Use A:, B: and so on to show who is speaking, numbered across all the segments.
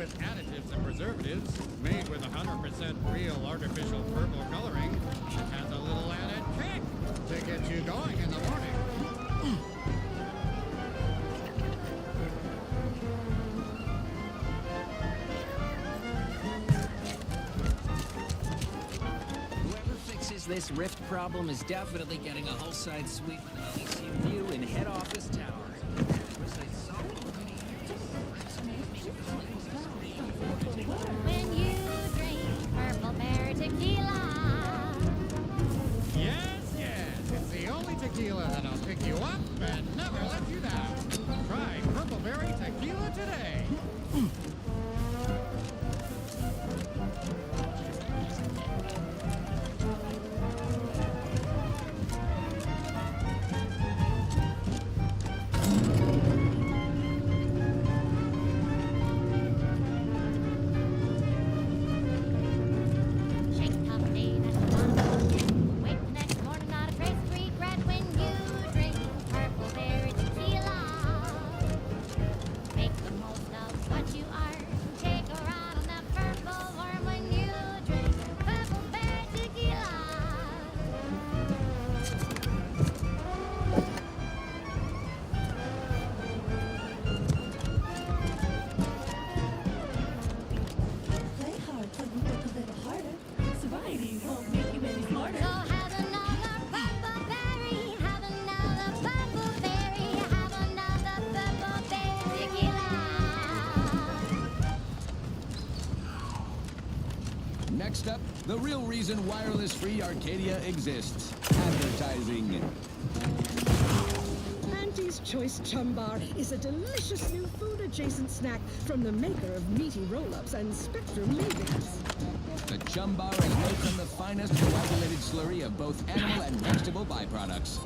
A: with additives and preservatives, made with 100% real artificial purple coloring, has a little added kick to get you going in the morning.
B: Whoever fixes this rift problem is definitely getting a whole side suite with an Elysium view in head office tower.
C: When you drink Purple Bear tequila.
A: Yes, it's the only tequila that'll pick you up and never let you down. Try Purple Berry Tequila today.
C: Shake top day, that's one. Wake the next morning, not a trace of regret when you drink Purple Berry tequila. Make the most of what you are. Take a ride on that purple worm when you drink Purple Berry tequila.
D: Play hard till you work a little harder. Sobriety won't make you any smarter.
C: So have another Purple Berry, have another Purple Berry, have another Purple Berry tequila.
E: Next up, the real reason wireless-free Arcadia exists. Advertising.
F: Auntie's Choice Chum Bar is a delicious new food-adjacent snack from the maker of meaty roll-ups and Spectrum Mayonnaise.
E: The Chum Bar is made from the finest coagulated slurry of both animal and vegetable byproducts.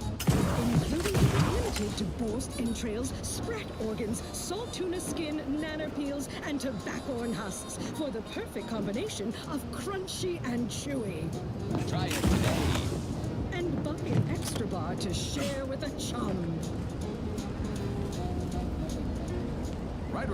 F: Ingredients limited to borscht entrails, sprat organs, salt tuna skin, nanner peels, and tobacco husks for the perfect combination of crunchy and chewy.
E: Try it today.
F: And buy an extra bar to share with a chum.
E: Right.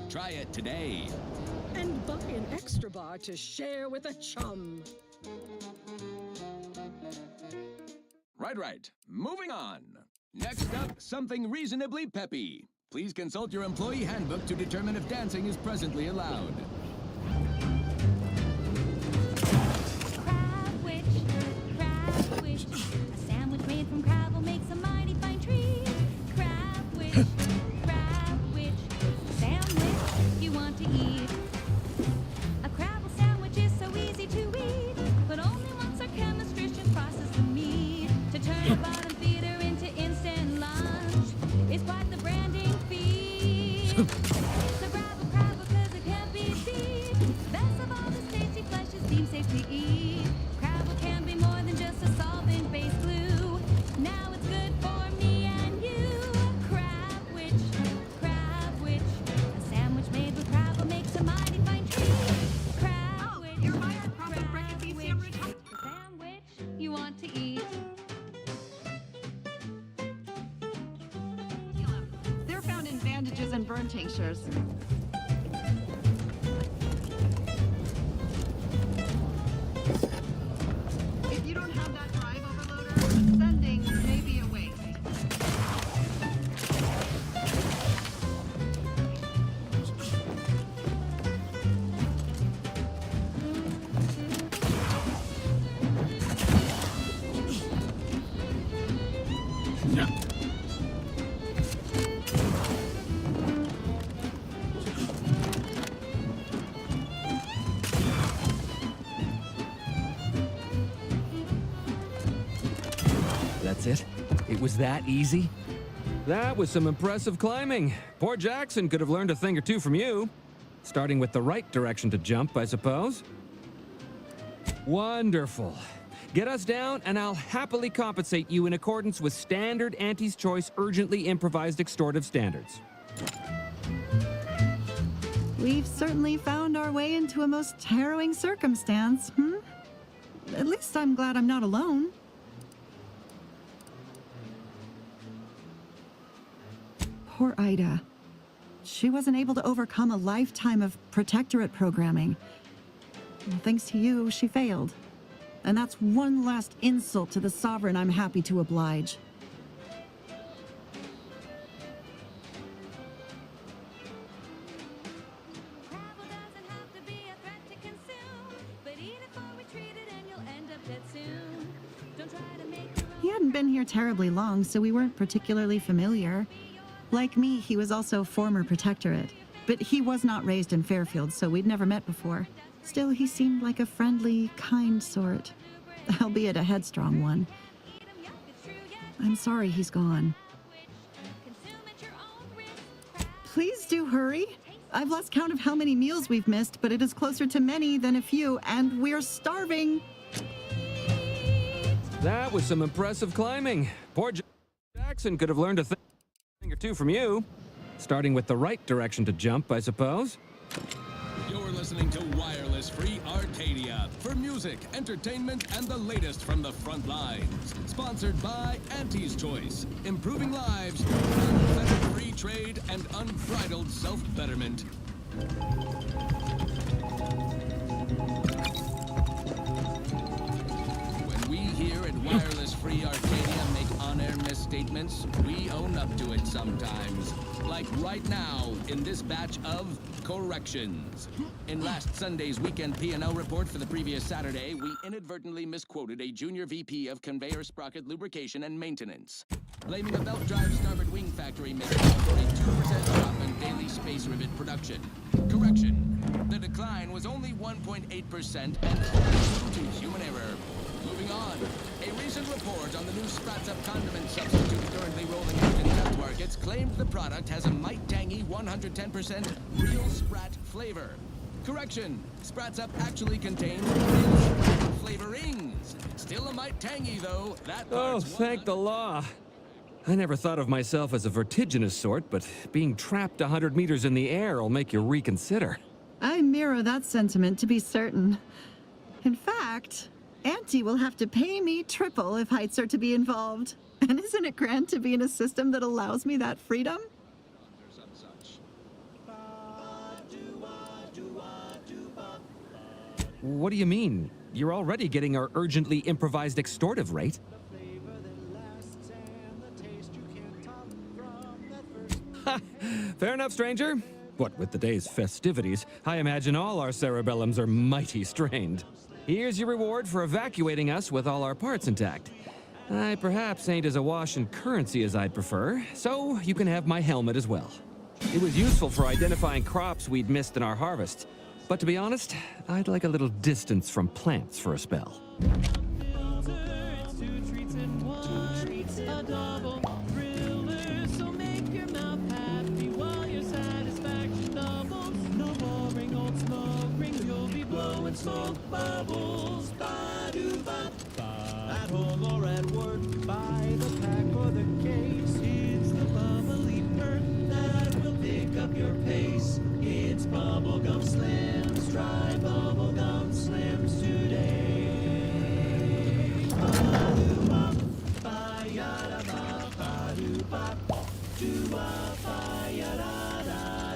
E: Try it today.
F: And buy an extra bar to share with a chum.
E: Right. Moving on. Next up, something reasonably peppy. Please consult your employee handbook to determine if dancing is presently allowed.
C: Crab witch, a sandwich made from crab will make a mighty fine treat. Crab witch, a sandwich you want to eat. A crabble sandwich is so easy to eat, but only once our chemistrician processes the meat to turn a bottom feeder into instant lunch. It's quite the branding feat. So grab a crabble 'cause it can't be beat. Best of all, this tasty flesh is deemed safe to eat. Crabble can be more than just a solvent-based glue. Now it's good for me and you. Crab witch, a sandwich made with crabble makes a mighty fine treat. Crab witch,
G: you're hired, Prophet Bricketeesium
C: the sandwich you want to eat.
G: They're found in bandages and burn tinctures. If you don't have that drive overloader, sending may be a waste.
B: That's it? It was that easy?
H: That was some impressive climbing. Poor Jackson could have learned a thing or two from you. Starting with the right direction to jump, I suppose. Wonderful. Get us down, and I'll happily compensate you in accordance with standard Auntie's Choice urgently improvised extortive standards.
G: We've certainly found our way into a most harrowing circumstance, At least I'm glad I'm not alone. Poor Ida. She wasn't able to overcome a lifetime of protectorate programming. Well, thanks to you, she failed. And that's one last insult to the sovereign I'm happy to oblige.
C: Travel doesn't have to be a threat to consume, but eat it before we treat it and you'll end up dead soon. Don't try to make your own.
G: He hadn't been here terribly long, so we weren't particularly familiar. Like me, he was also former protectorate. But he was not raised in Fairfield, so we'd never met before. Still, he seemed like a friendly, kind sort. Albeit a headstrong one. I'm sorry he's gone.
C: Consume at your own risk.
G: Please do hurry. I've lost count of how many meals we've missed, but it is closer to many than a few, and we're starving.
H: That was some impressive climbing. Poor Jackson could have learned a thing or two from you. Starting with the right direction to jump, I suppose.
E: You're listening to Wireless Free Arcadia for music, entertainment, and the latest from the front lines. Sponsored by Auntie's Choice, improving lives, unfettered free trade, and unbridled self-betterment. When we here at Wireless Free Arcadia make on-air misstatements, we own up to it sometimes. Like right now, in this batch of corrections. In last Sunday's weekend P&L report for the previous Saturday, we inadvertently misquoted a junior VP of conveyor sprocket lubrication and maintenance, blaming a belt drive starboard wing factory making for a 2% drop in daily space rivet production. Correction. The decline was only 1.8% and due to human error. Moving on. A recent report on the new Sprats Up condiment substitute currently rolling out in test markets claimed the product has a might tangy 110% real Sprat flavor. Correction. Sprats Up actually contains real Sprat flavorings. Still a might tangy though. That
H: Oh,
E: part's
H: thank the law. I never thought of myself as a vertiginous sort, but being trapped 100 meters in the air will make you reconsider.
G: I mirror that sentiment, to be certain. In fact, Auntie will have to pay me triple if heights are to be involved. And isn't it grand to be in a system that allows me that freedom?
H: What do you mean? You're already getting our urgently improvised extortive rate. Ha! Fair enough, stranger. What with the day's festivities, I imagine all our cerebellums are mighty strained. Here's your reward for evacuating us with all our parts intact. I perhaps ain't as awash in currency as I'd prefer, so you can have my helmet as well. It was useful for identifying crops we'd missed in our harvest. But to be honest, I'd like a little distance from plants for a spell.
I: Smoke bubbles, ba-do-ba. At home or at work, by the pack or the case, it's the bubbly burn that will pick up your pace. It's Bubblegum Slims, try Bubblegum Slims today. Ba-do-ba, ba-ya-da-ba, ba-do-ba, do-ba, ba-ya-da-da-da-da.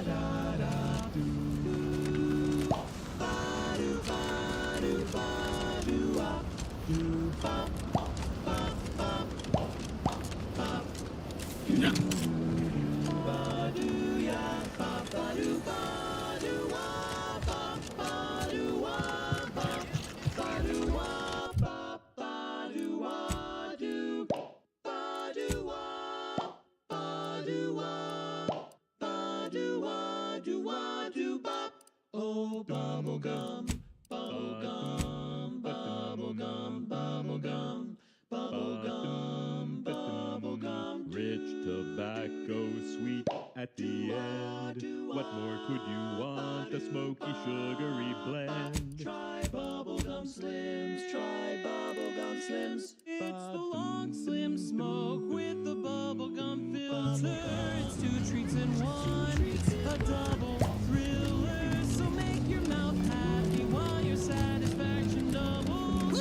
I: Oh, bubblegum, bubblegum, bubblegum, bubblegum, bubblegum, bubblegum.
J: Rich tobacco, sweet at the end. What more could you want? A smoky, sugary blend.
I: Try Bubblegum Slims, try Bubblegum Slims. It's the long slim smoke with the bubblegum filter. It's 2 treats in one. It's a double thriller. So make your mouth happy while your satisfaction doubles.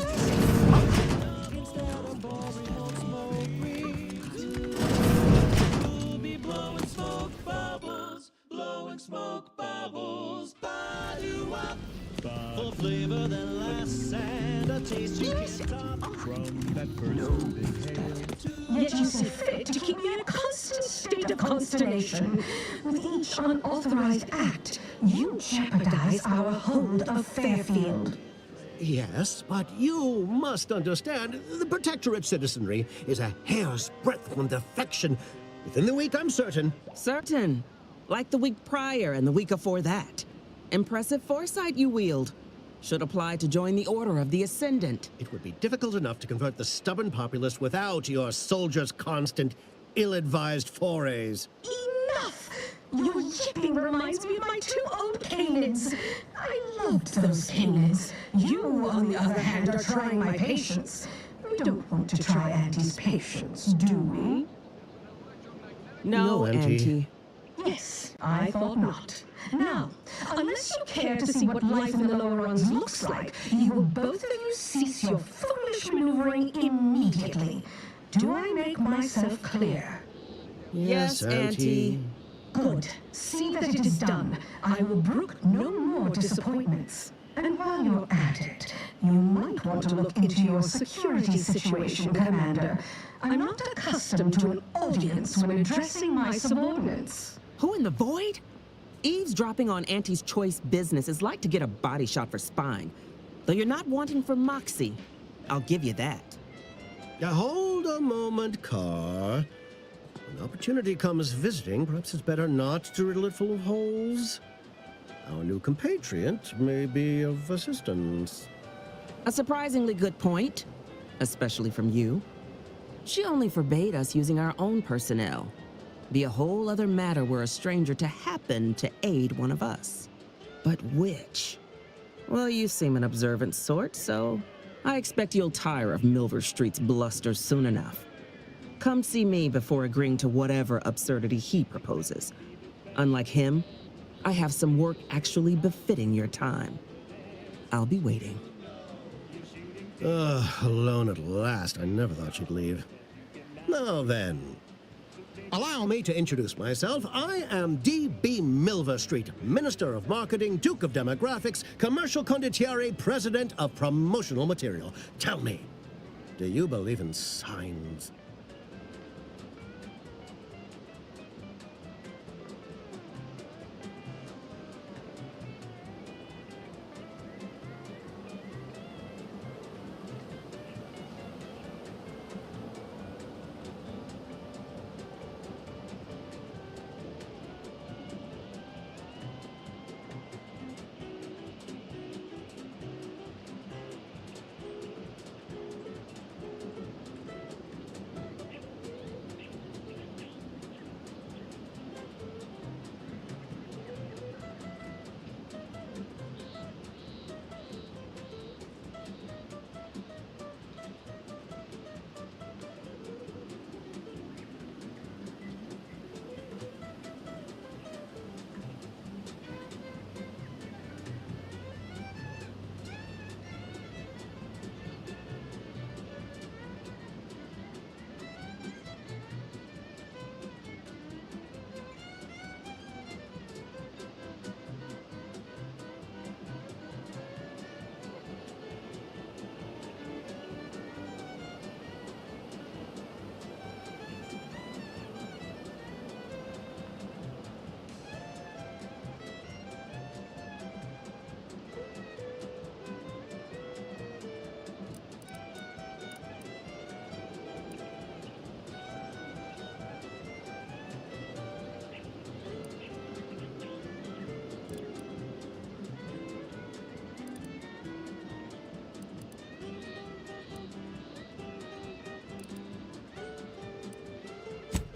I: Instead of boring old smoke rings, you'll be blowing smoke bubbles. Blowing smoke bubbles. Ba-doo-wop. Full flavor that lasts and a taste you can't top.
J: From that first inhale.
F: Yet you see fit to keep me in a constant state of consternation. With each unauthorized act, you jeopardize our hold of Fairfield.
K: Yes, but you must understand, the Protectorate citizenry is a hair's breadth from defection. Within the week, I'm certain.
L: Certain. Like the week prior and the week before that. Impressive foresight you wield. Should apply to join the Order of the Ascendant.
K: It would be difficult enough to convert the stubborn populace without your soldiers' constant, ill-advised forays.
F: Enough! Your yipping reminds me of my 2 old canids. I loved those canids. You, on the other hand, are trying my patience. We don't want to try Auntie's patience, do we?
L: No, Auntie.
F: Yes, I thought not. Now, unless you care to see what life in the lower rungs looks like, you will both of you cease your foolish maneuvering immediately. Do I make myself clear?
L: Yes, Auntie.
F: Good. See that it is done. I will brook no more disappointments. And while you're at it, you might want to look into your security situation, Commander. I'm not accustomed to an audience when addressing my subordinates.
L: Who in the void? Eavesdropping on Auntie's choice business is like to get a body shot for spine. Though you're not wanting for moxie. I'll give you that.
K: Now, hold a moment, Carr. When opportunity comes visiting, perhaps it's better not to riddle it full of holes. Our new compatriot may be of assistance.
L: A surprisingly good point. Especially from you. She only forbade us using our own personnel. Be a whole other matter were a stranger to happen to aid one of us. But which? Well, you seem an observant sort, so I expect you'll tire of Milver Street's bluster soon enough. Come see me before agreeing to whatever absurdity he proposes. Unlike him, I have some work actually befitting your time. I'll be waiting.
K: Alone at last. I never thought she'd leave. Now then, allow me to introduce myself. I am D.B. Milver Street, Minister of Marketing, Duke of Demographics, Commercial Condottiere, President of Promotional Material. Tell me, do you believe in signs?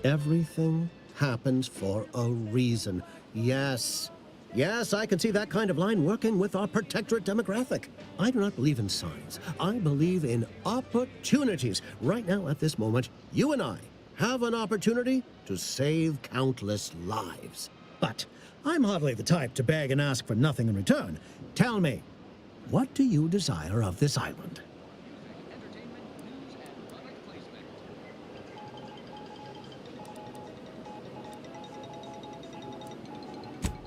K: Everything happens for a reason. Yes. Yes, I can see that kind of line working with our Protectorate demographic. I do not believe in signs. I believe in opportunities. Right now, at this moment, you and I have an opportunity to save countless lives. But I'm hardly the type to beg and ask for nothing in return. Tell me, what do you desire of this island?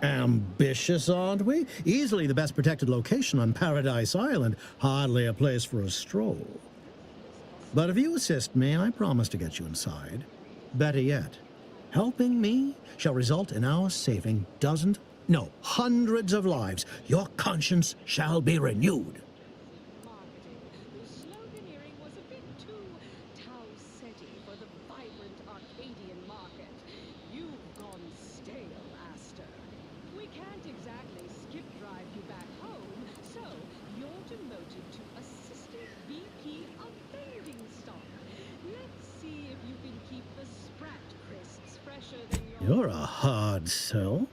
K: Ambitious, aren't we? Easily the best protected location on Paradise Island. Hardly a place for a stroll. But if you assist me, I promise to get you inside. Better yet, helping me shall result in our saving dozens, no, hundreds of lives. Your conscience shall be renewed.
F: The sloganeering was a bit too Tau-Ceti for the vibrant Arcadian market. You've gone stale, Aster. We can't exactly skip drive you back home, so you're demoted to Assistant VP of Vending Stock. Let's see if you can keep the Sprat crisps fresher than your...
K: You're a hard sell.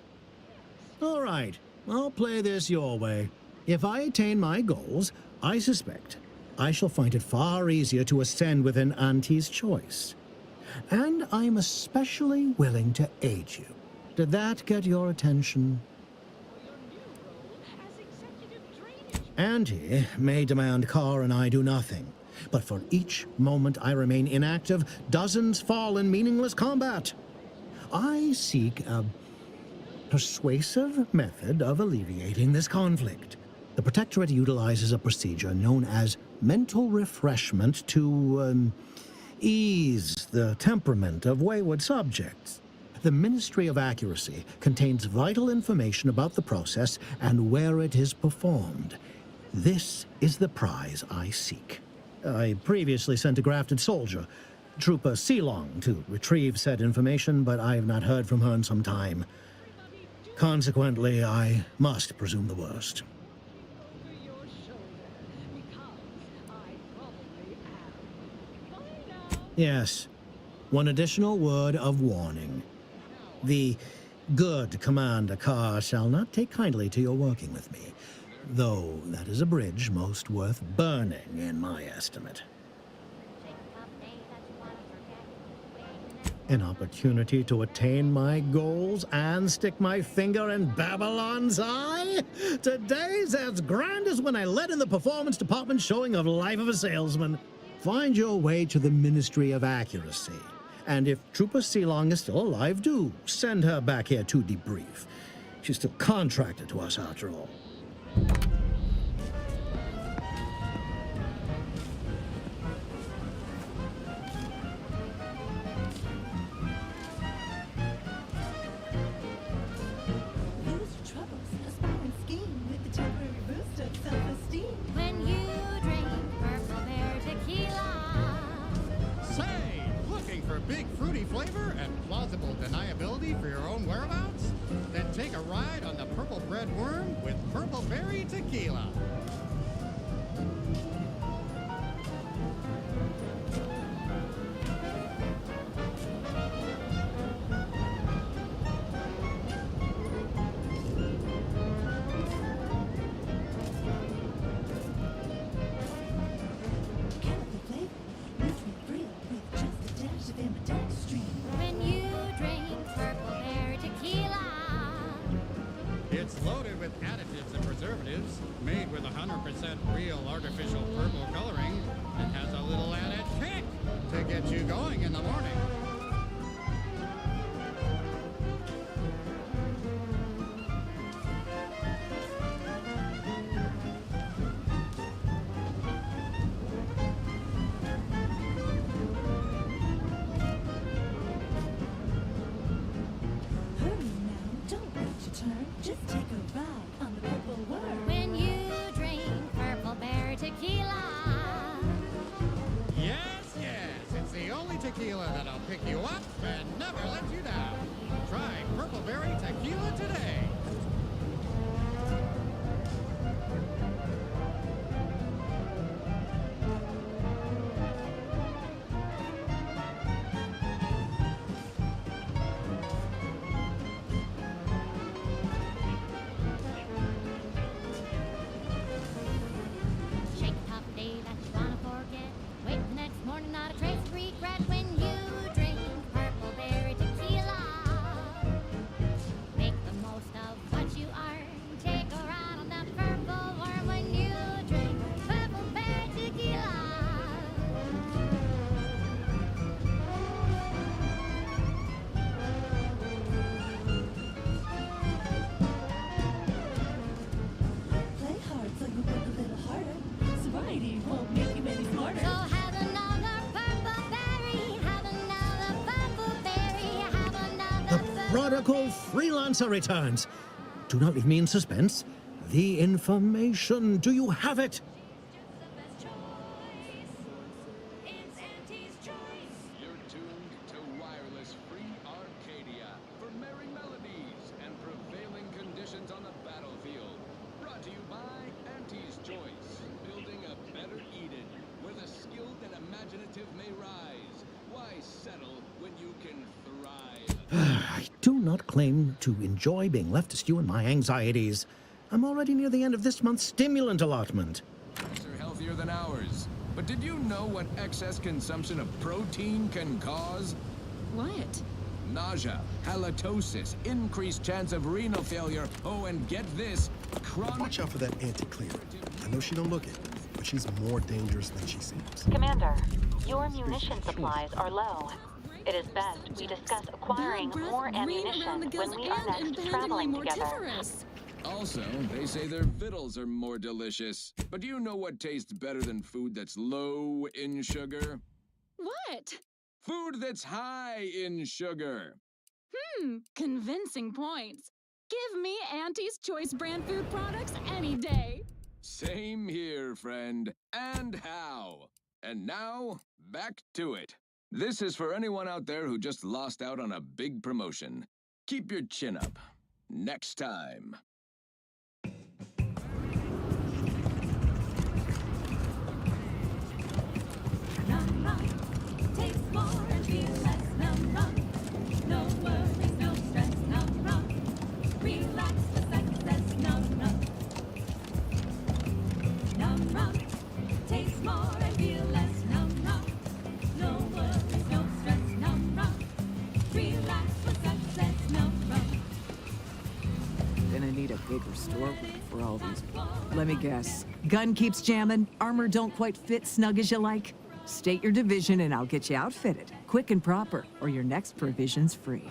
K: All right, I'll play this your way. If I attain my goals, I suspect I shall find it far easier to ascend within Auntie's choice. And I'm especially willing to aid you. Did that get your attention? Auntie may demand Carr and I do nothing, but for each moment I remain inactive, dozens fall in meaningless combat. I seek a persuasive method of alleviating this conflict. The Protectorate utilizes a procedure known as mental refreshment to ease the temperament of wayward subjects. The Ministry of Accuracy contains vital information about the process and where it is performed. This is the prize I seek. I previously sent a grafted soldier, Trooper Sealong, to retrieve said information, but I have not heard from her in some time. Consequently, I must presume the worst. Yes, one additional word of warning. The good Commander Carr shall not take kindly to your working with me, though that is a bridge most worth burning in my estimate. An opportunity to attain my goals and stick my finger in Babylon's eye? Today's as grand as when I led in the performance department showing of Life of a Salesman. Find your way to the Ministry of Accuracy. And if Trooper Sealong is still alive, do send her back here to debrief. She's still contracted to us after all.
C: When you drink Purple Bear tequila.
A: Say, looking for big fruity flavor and plausible deniability for your own whereabouts? Then take a ride on the Purple Bread Worm with Purple Berry Tequila.
C: When you drink Purple Bear tequila.
A: It's loaded with additives and preservatives, made with 100% real artificial purple coloring, and has a little added kick to get you going in the morning.
D: Just take a ride on the Purple Worm.
C: When you drink Purple Bear tequila.
A: Yes, it's the only tequila that'll pick you up and never let you down. Try Purple Berry Tequila today.
K: prodigal freelancer returns. Do not leave me in suspense. The information, do you have it?
E: You're tuned to Wireless Free Arcadia for merry melodies and prevailing conditions on the battlefield. Brought to you by Auntie's Choice, building a better Eden, where the skilled and imaginative may rise. Why settle when you can thrive?
K: I do not claim to enjoy being left to stew in my anxieties. I'm already near the end of this month's stimulant allotment.
E: Are healthier than ours. But did you know what excess consumption of protein can cause?
F: What?
E: Nausea, halitosis, increased chance of renal failure. Oh, and get this, chronic...
M: Watch out for that anti-clear. I know she don't look it, but she's more dangerous than she seems.
N: Commander, your munition supplies are low. It is best we discuss acquiring more ammunition when we are next traveling together.
E: Also, they say their victuals are more delicious. But do you know what tastes better than food that's low in sugar?
O: What?
E: Food that's high in sugar.
O: Convincing points. Give me Auntie's Choice brand food products any day.
E: Same here, friend. And how? And now, back to it. This is for anyone out there who just lost out on a big promotion. Keep your chin up. Next time.
C: Num rum, taste more and feel less. Num rum, no worries, no stress. Num rum, relax with success. Num rum, num rum, taste more and feel less. Num rum, no worries, no stress. Num rum, relax with success. Num rum.
P: Gonna need a bigger storeroom for all these. Let me guess. Gun keeps jamming, armor don't quite fit snug as you like. State your division and I'll get you outfitted, quick and proper, or your next provision's free.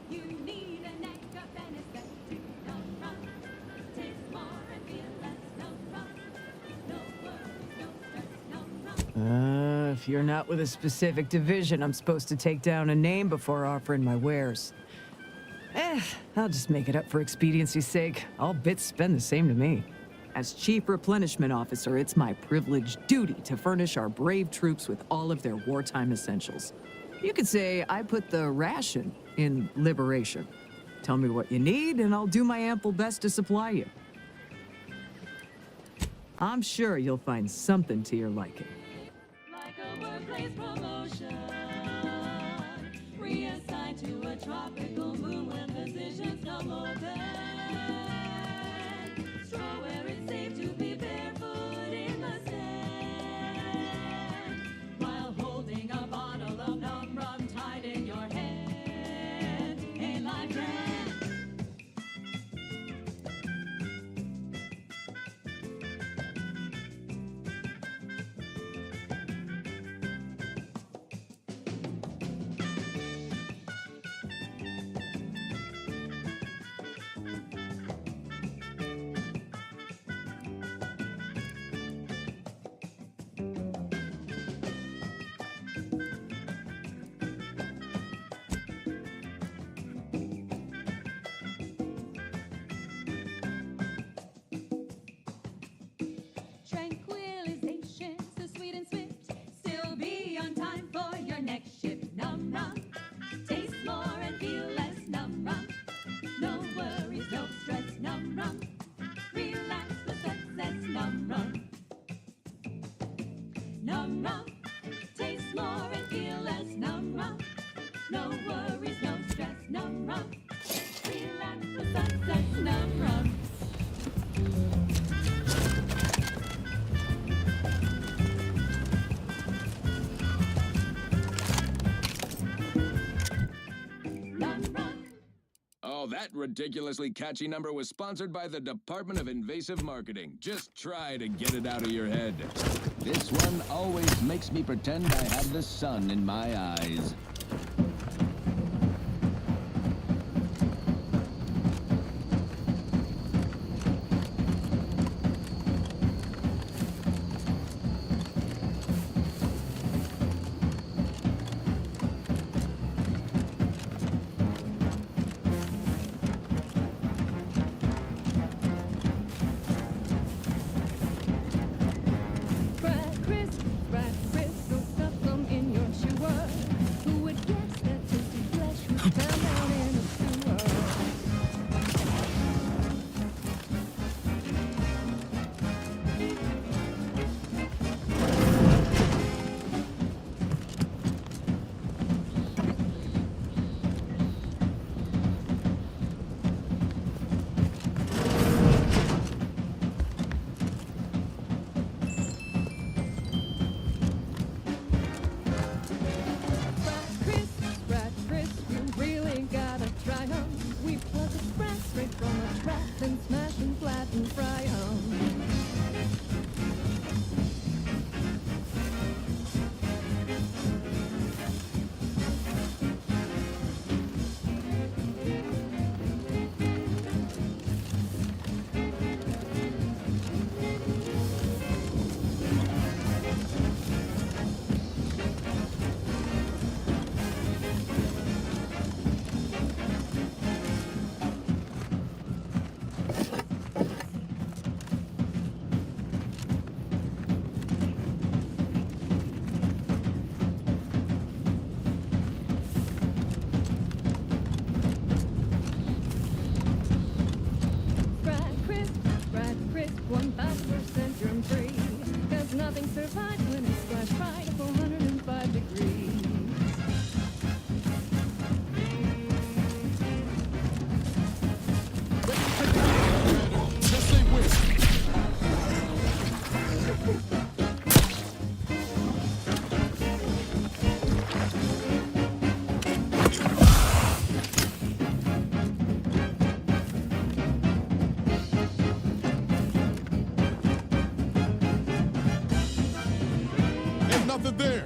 C: You need an anchor anesthetic. Num rum, taste more and feel less. Num rum, no worries, no stress. Num rum.
P: If you're not with a specific division, I'm supposed to take down a name before offering my wares. I'll just make it up for expediency's sake. All bits spend the same to me. As Chief Replenishment Officer, it's my privileged duty to furnish our brave troops with all of their wartime essentials. You could say I put the ration in liberation. Tell me what you need, and I'll do my ample best to supply you. I'm sure you'll find something to your liking.
C: Like a workplace promotion, reassigned to a tropical moon when positions come open. Straw where it's safe to be barefoot in the sand, while holding a bottle of num rum tied in your hand. Ain't life grand? Tranquilization, so sweet and swift. Still be on time for your next shift. Num rum, taste more and feel less. Num rum, no worries, no stress. Num rum, relax with success. Num rum, num rum, taste more and feel less. Num rum, no worries, no stress. Num rum, relax with success. Num rum.
E: Oh, that ridiculously catchy number was sponsored by the Department of Invasive Marketing. Just try to get it out of your head. This one always makes me pretend I have the sun in my eyes.
F: found down in a sewer. Sprat, Chris, you really gotta try 'em. We pluck a sprat straight from a trap and smash and flat and fry 'em. Sprat, Chris, 1000% germ-free. 'Cause nothing survives when it's flash fried at 405 degrees.
Q: Ain't nothing there.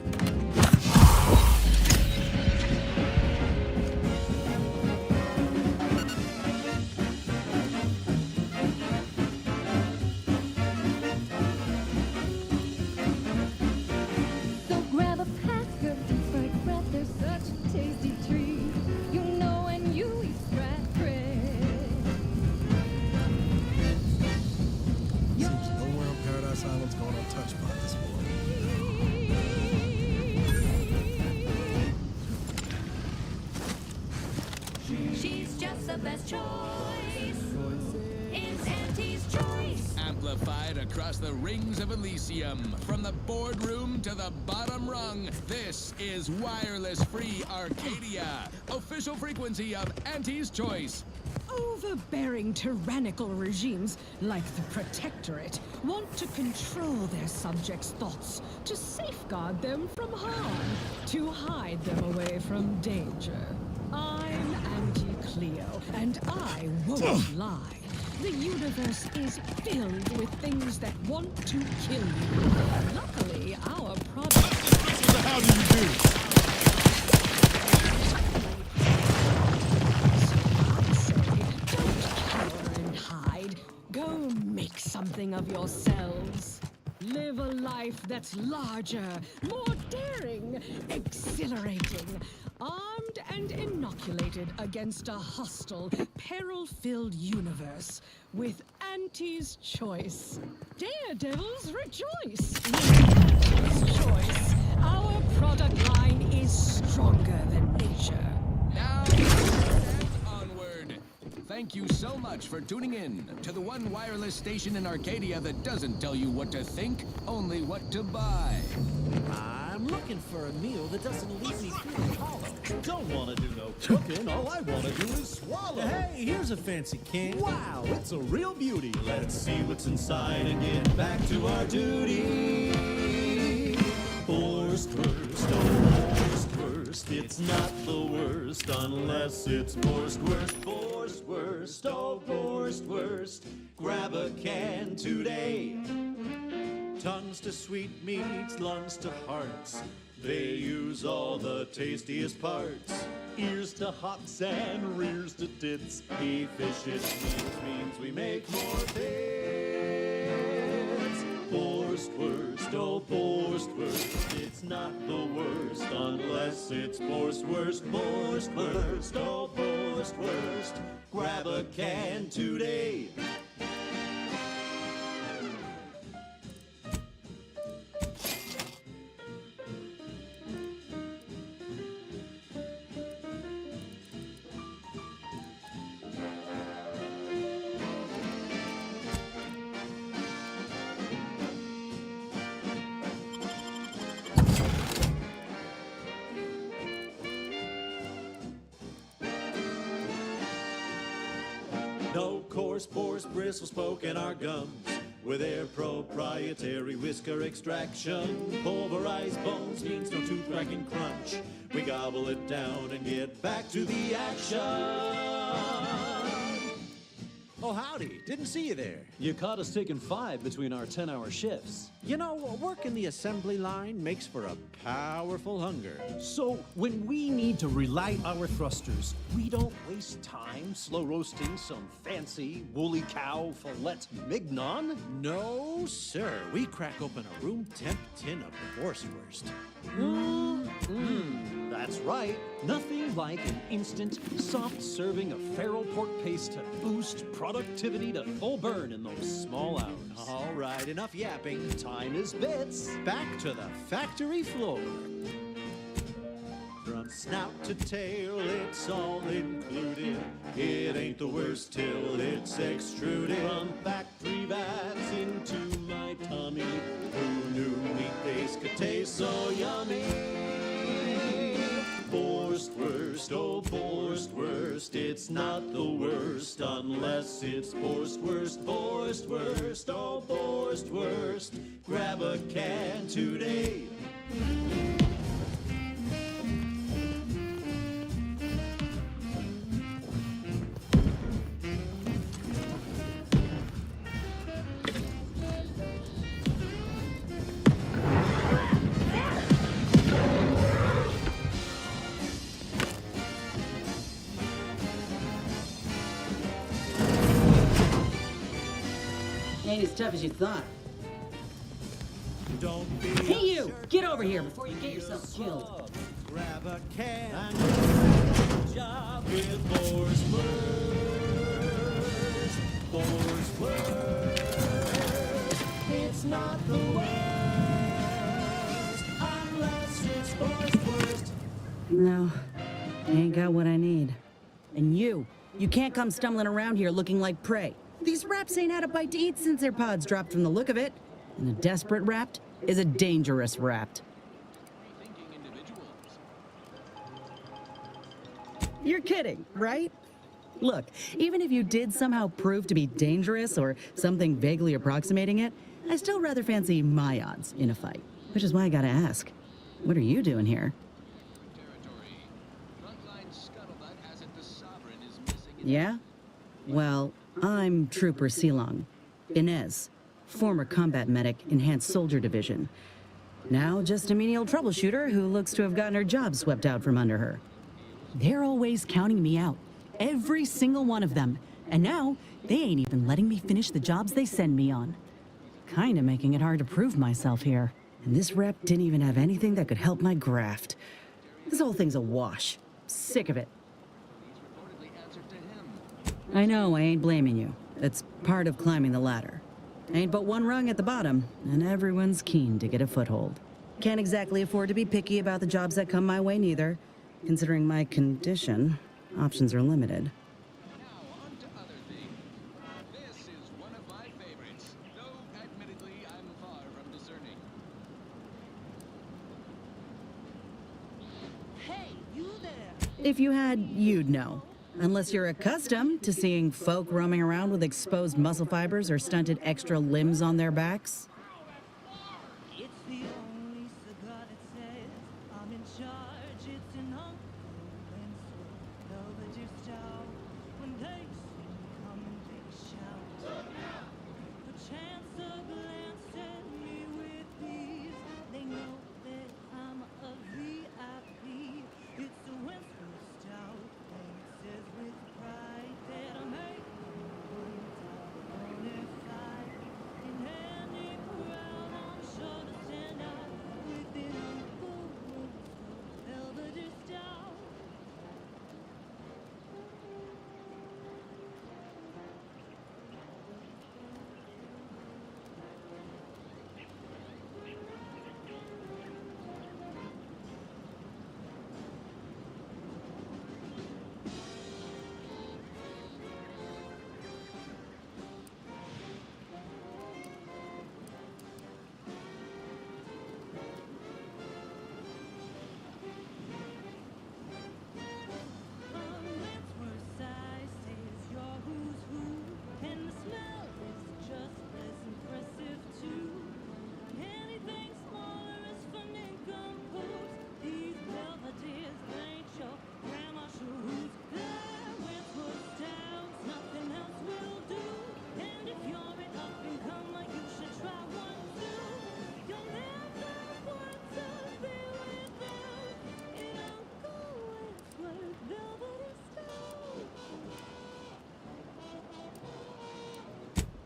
C: So grab a pack of deep fried Sprat, they're such a tasty treat. You know when you eat Sprat, Chris.
M: Seems nowhere on Paradise Island's going untouched by this boy.
C: She's just the best choice. It's Auntie's choice.
E: Amplified across the rings of Elysium. From the boardroom to the bottom rung, this is Wireless Free Arcadia. Official frequency of Auntie's Choice.
F: Overbearing tyrannical regimes like the Protectorate want to control their subjects' thoughts, to safeguard them from harm, to hide them away from danger. I'm Auntie Cleo, and I won't lie. The universe is filled with things that want to kill you. Luckily, our product...
Q: So how do you do?
F: And hide. Go make something of yourselves. Live a life that's larger, more daring, exhilarating, armed and inoculated against a hostile, peril-filled universe with Auntie's Choice. Daredevils rejoice! With Auntie's Choice, our product line is stronger than nature.
E: Now, and onward. Thank you so much for tuning in to the one wireless station in Arcadia that doesn't tell you what to think, only what to buy.
I: I'm looking for a meal that doesn't leave me feeling hollow. Don't want to do no cooking, all I want to do is swallow. Hey, here's a fancy can. Wow, it's a real beauty. Let's see what's inside and get back to our duty. Forced worst, oh, forced worst. It's not the worst unless it's forced worst. Forced worst, oh, forced worst. Grab a can today. Tongues to sweetmeats, lungs to hearts. They use all the tastiest parts. Ears to hops and rears to tits. Efficient means we make more hits. Forced worst, oh forced worst. It's not the worst unless it's forced worst. Forced worst, oh forced worst. Grab a can today. No coarse pores, bristles poking our gums. With their proprietary whisker extraction, pulverized bones means no tooth cracking crunch. We gobble it down and get back to the action.
Q: Oh, howdy. Didn't see you there. You caught us taking 5 between our 10-hour shifts. You know, work in the assembly line makes for a powerful hunger. So, when we need to relight our thrusters, we don't waste time slow roasting some fancy woolly cow fillet mignon. No, sir. We crack open a room temp tin of Borswurst. That's right. Nothing like an instant, soft serving of feral pork paste to boost productivity to full burn in those small hours. All right, enough yapping. Time is bits. Back to the factory floor. From snout to tail, it's all included. It ain't the worst till it's extruded. From factory vats into my tummy. Who knew meat paste could taste so yummy? Borstwurst, oh Borstwurst, it's not the worst unless it's Borstwurst, Borstwurst, oh Borstwurst. Grab a can today.
R: Ain't as tough as you thought.
I: Don't be
R: Hey, you! Get over here before you get yourself killed.
I: Grab a can and job with Borstwurst. Borstwurst. It's not the worst unless it's Borstwurst.
R: No, I ain't got what I need. And you can't come stumbling around here looking like prey. These raps ain't had a bite to eat since their pods dropped from the look of it. And a desperate rapt is a dangerous rapt. You're kidding, right? Look, even if you did somehow prove to be dangerous or something vaguely approximating it, I still rather fancy my odds in a fight. Which is why I gotta ask, what are you doing here? Yeah? Well, I'm Trooper Silong. Inez, former combat medic, Enhanced Soldier Division. Now just a menial troubleshooter who looks to have gotten her job swept out from under her. They're always counting me out. Every single one of them. And now, they ain't even letting me finish the jobs they send me on. Kinda making it hard to prove myself here. And this rep didn't even have anything that could help my graft. This whole thing's a wash. Sick of it. I know, I ain't blaming you. It's part of climbing the ladder. Ain't but one rung at the bottom, and everyone's keen to get a foothold. Can't exactly afford to be picky about the jobs that come my way neither. Considering my condition, options are limited. If you had, you'd know. Unless you're accustomed to seeing folk roaming around with exposed muscle fibers or stunted extra limbs on their backs.
D: It's the only cigar that says I'm in charge. It's an uncle and so velvet your style. When they see me coming, they shout. The chance of glance at me with these, they know that I'm a VIP. It's a Winston stout. Says with pride that I make one bonafide in any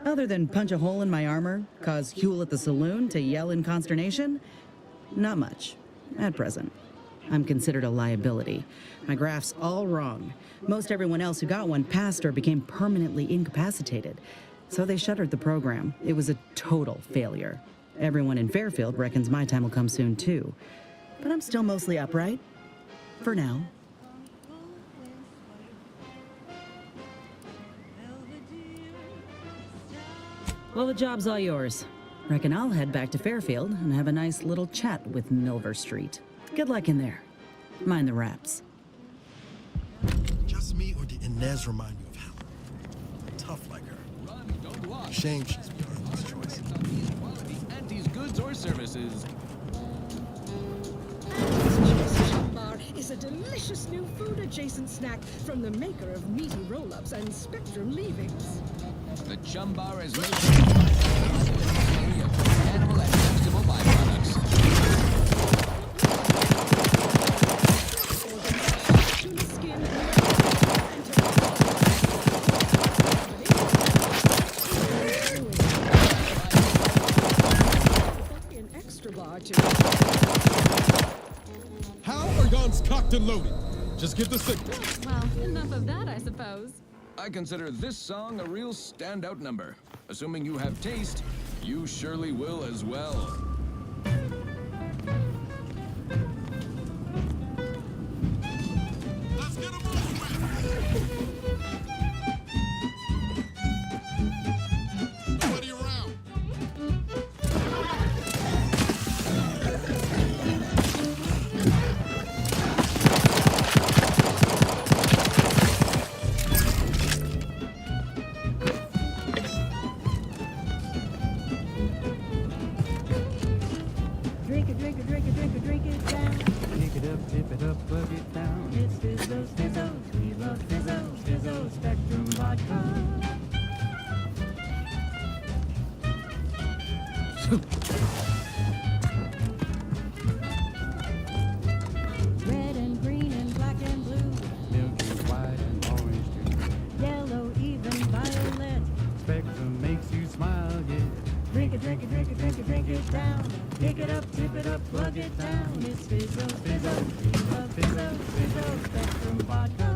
R: Other than punch a hole in my armor, cause Huel at the saloon to yell in consternation? Not much, at present. I'm considered a liability. My graph's all wrong. Most everyone else who got one passed or became permanently incapacitated. So they shuttered the program. It was a total failure. Everyone in Fairfield reckons my time will come soon too. But I'm still mostly upright. For now. Well, the job's all yours. Reckon I'll head back to Fairfield and have a nice little chat with Milver Street. Good luck in there. Mind the raps.
M: Just me, or did Inez remind you of Helen? Tough like her.
E: Run, don't walk.
M: Shame she's beyond this choice.
E: Quality Auntie's goods or services.
F: Bar is a delicious new food-adjacent snack from the maker of meaty roll-ups and Spectrum leavings.
E: The Chum Bar is made from animal and vegetable byproducts.
F: An extra bar too.
I: How are guns cocked and loaded? Just get the signal.
O: Well, enough of that, I suppose.
E: I consider this song a real standout number. Assuming you have taste, you surely will as well.
I: Let's get 'em moving. Nobody around.
D: Drink it, drink it, drink it, drink it, drink it down. Pick it up, tip it up, plug it down. It's Fizzos, Fizzos, we love Fizzos, Fizzos, Spectrum Vodka. Red and green and black and blue. Milky white and orange too. Yellow, even violet. Spectrum makes you smile, yeah. Drink it, drink it, drink it, drink it, drink it down. Pick it up, tip it up, plug it down. It's Fizzos, Fizzos, we love Fizzos, Fizzos, Spectrum Vodka.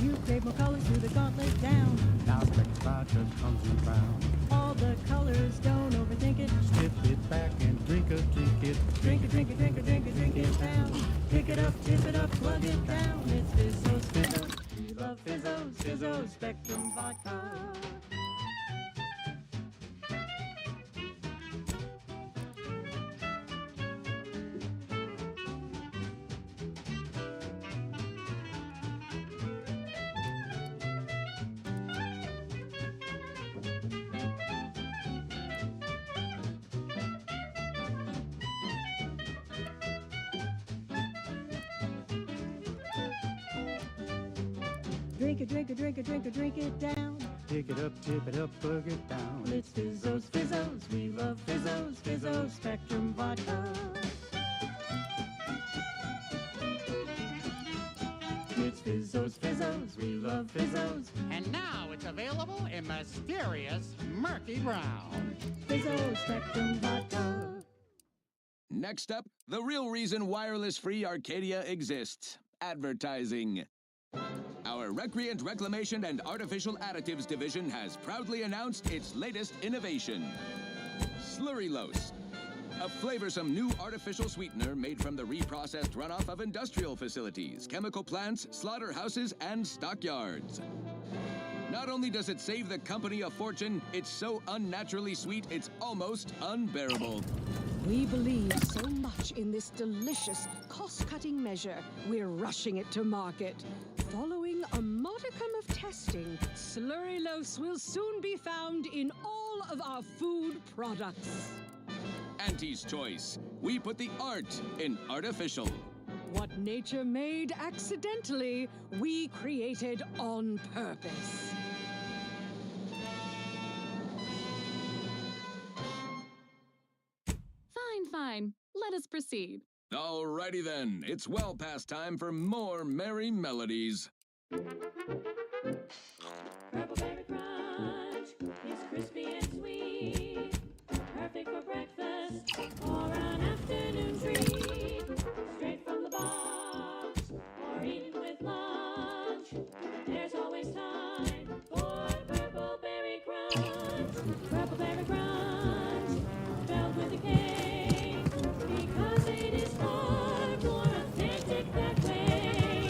D: You gave more colors to the gauntlet down. Now Spectrum Vodka comes in round. All the colors, don't overthink it. Strip it back and drink it, drink it. Drink it, drink it, drink it, drink it, drink it down. Pick it up, tip it up, plug it down. It's Fizzos, Fizzos, we love Fizzos, Fizzos, Spectrum Vodka. Drink it, drink it, drink it, drink it, drink it down. Pick it up, tip it up, plug it down. It's Fizzos, Fizzos, we love Fizzos, Fizzos, Spectrum Vodka. It's Fizzos, Fizzos, we love Fizzos.
A: And now it's available in mysterious murky brown.
D: Fizzos, Spectrum Vodka.
E: Next up, the real reason wireless-free Arcadia exists. Advertising. Our Recreant Reclamation and Artificial Additives Division has proudly announced its latest innovation, Slurry-Lose. a flavorsome new artificial sweetener made from the reprocessed runoff of industrial facilities, chemical plants, slaughterhouses, and stockyards. Not only does it save the company a fortune, it's so unnaturally sweet, it's almost unbearable.
F: We believe so much in this delicious, cost-cutting measure, we're rushing it to market. Following a modicum of testing, Slurry-Loafs will soon be found in all of our food products.
E: Auntie's Choice. We put the art in artificial.
F: What nature made accidentally, we created on purpose.
O: Fine. Let us proceed.
E: Alrighty then, it's well past time for more merry melodies.
D: Purple Berry Crunch is crispy and sweet, perfect for breakfast or an afternoon treat. Straight from the box or eaten with lunch, there's always time for Purple Berry Crunch. Purple Berry Crunch, spelled with a K, because it is far more authentic that way.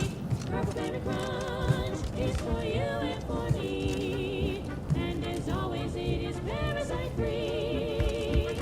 D: Purple Berry Crunch is for you and for me, and as always it is parasite-free.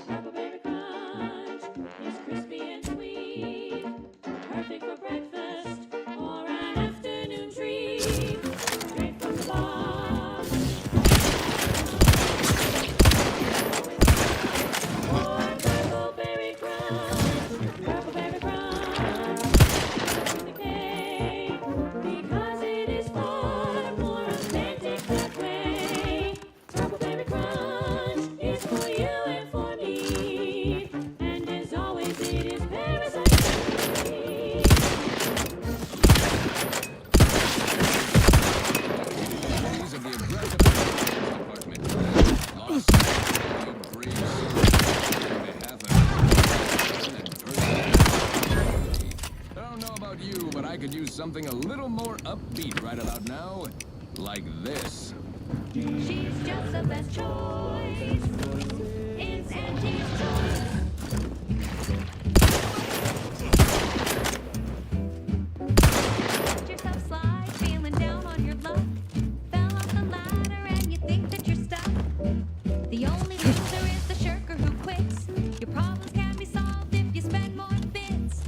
D: Purple Berry Crunch is crispy and sweet, perfect for breakfast or an afternoon treat. Straight from the box. Purple Berry Crunch, Purple Berry Crunch, with a K, because it is far more authentic that way. Purple Berry Crunch is for you and for me, and as always it is parasite-free.
E: Ladies of the aggressive department. Lost you brave souls on behalf of I don't know about you, but I could use something a little more upbeat right about now. Like this.
C: She's just the best choice. It's Auntie's Choice. Let yourself slide, feeling down on your luck. Fell off the ladder and you think that you're stuck. The only loser is the shirker who quits. Your problems can be solved if you spend more bits.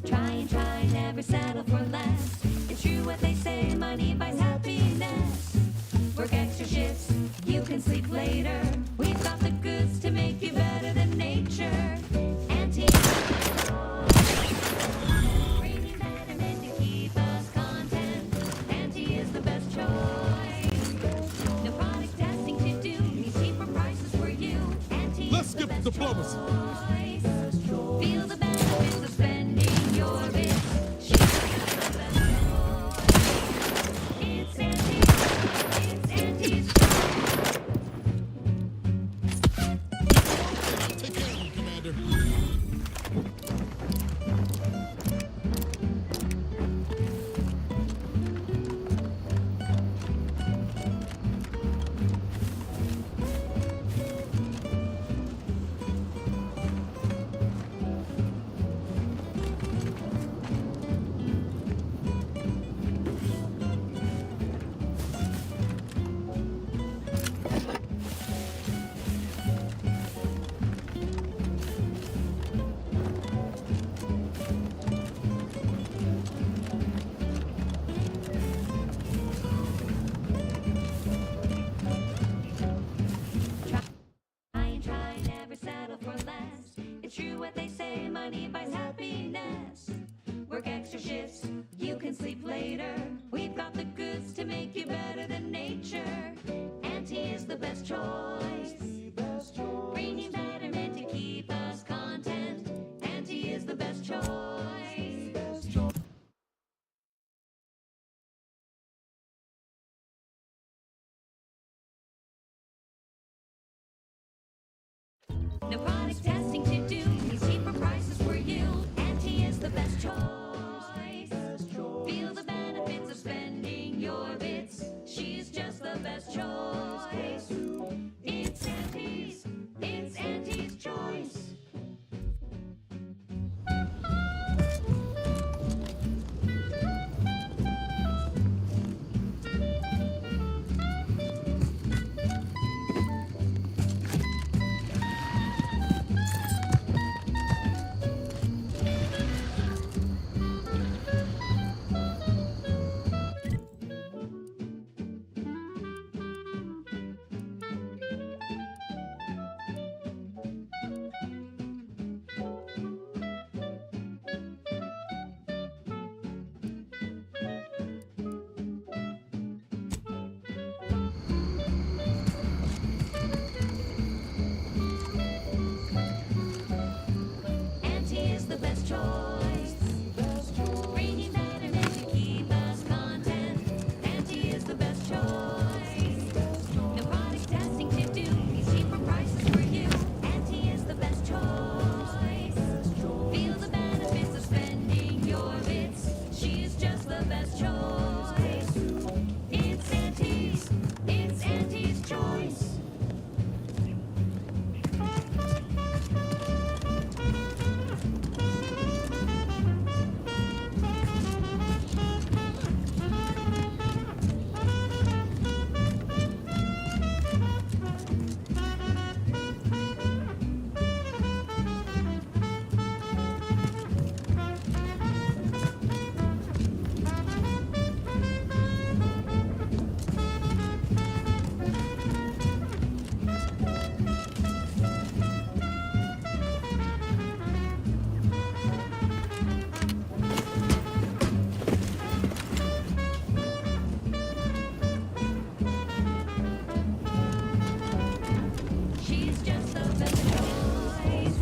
C: Try and try, never settle for less. It's true what they say, money buys happiness. Work extra shifts, you can sleep later. We've got the goods to make you better than nature. Auntie, bringing betterment to keep us content. Auntie is the best choice. No product testing to do, these cheaper prices for you. Auntie
I: Let's
C: is the
I: skip
C: best
I: diplomacy.
C: choice. Feel the benefits of spending your bits. She's the best choice. It's Auntie's choice. the best choice. Bringing betterment to keep us content. Auntie is the best choice. No product testing to do. Cheaper prices for you. Auntie is the best choice. Feel the benefits of spending your bits. She's just the best choice. It's Auntie's. It's Auntie's choice. Auntie is the best choice. Bringing betterment to keep us content. Auntie is the best choice. No product testing to do. These cheaper prices for you. Auntie is the best choice. Feel the benefits of spending your bits. She's just the best choice. It's Auntie's. It's Auntie's choice. She's just the best choice.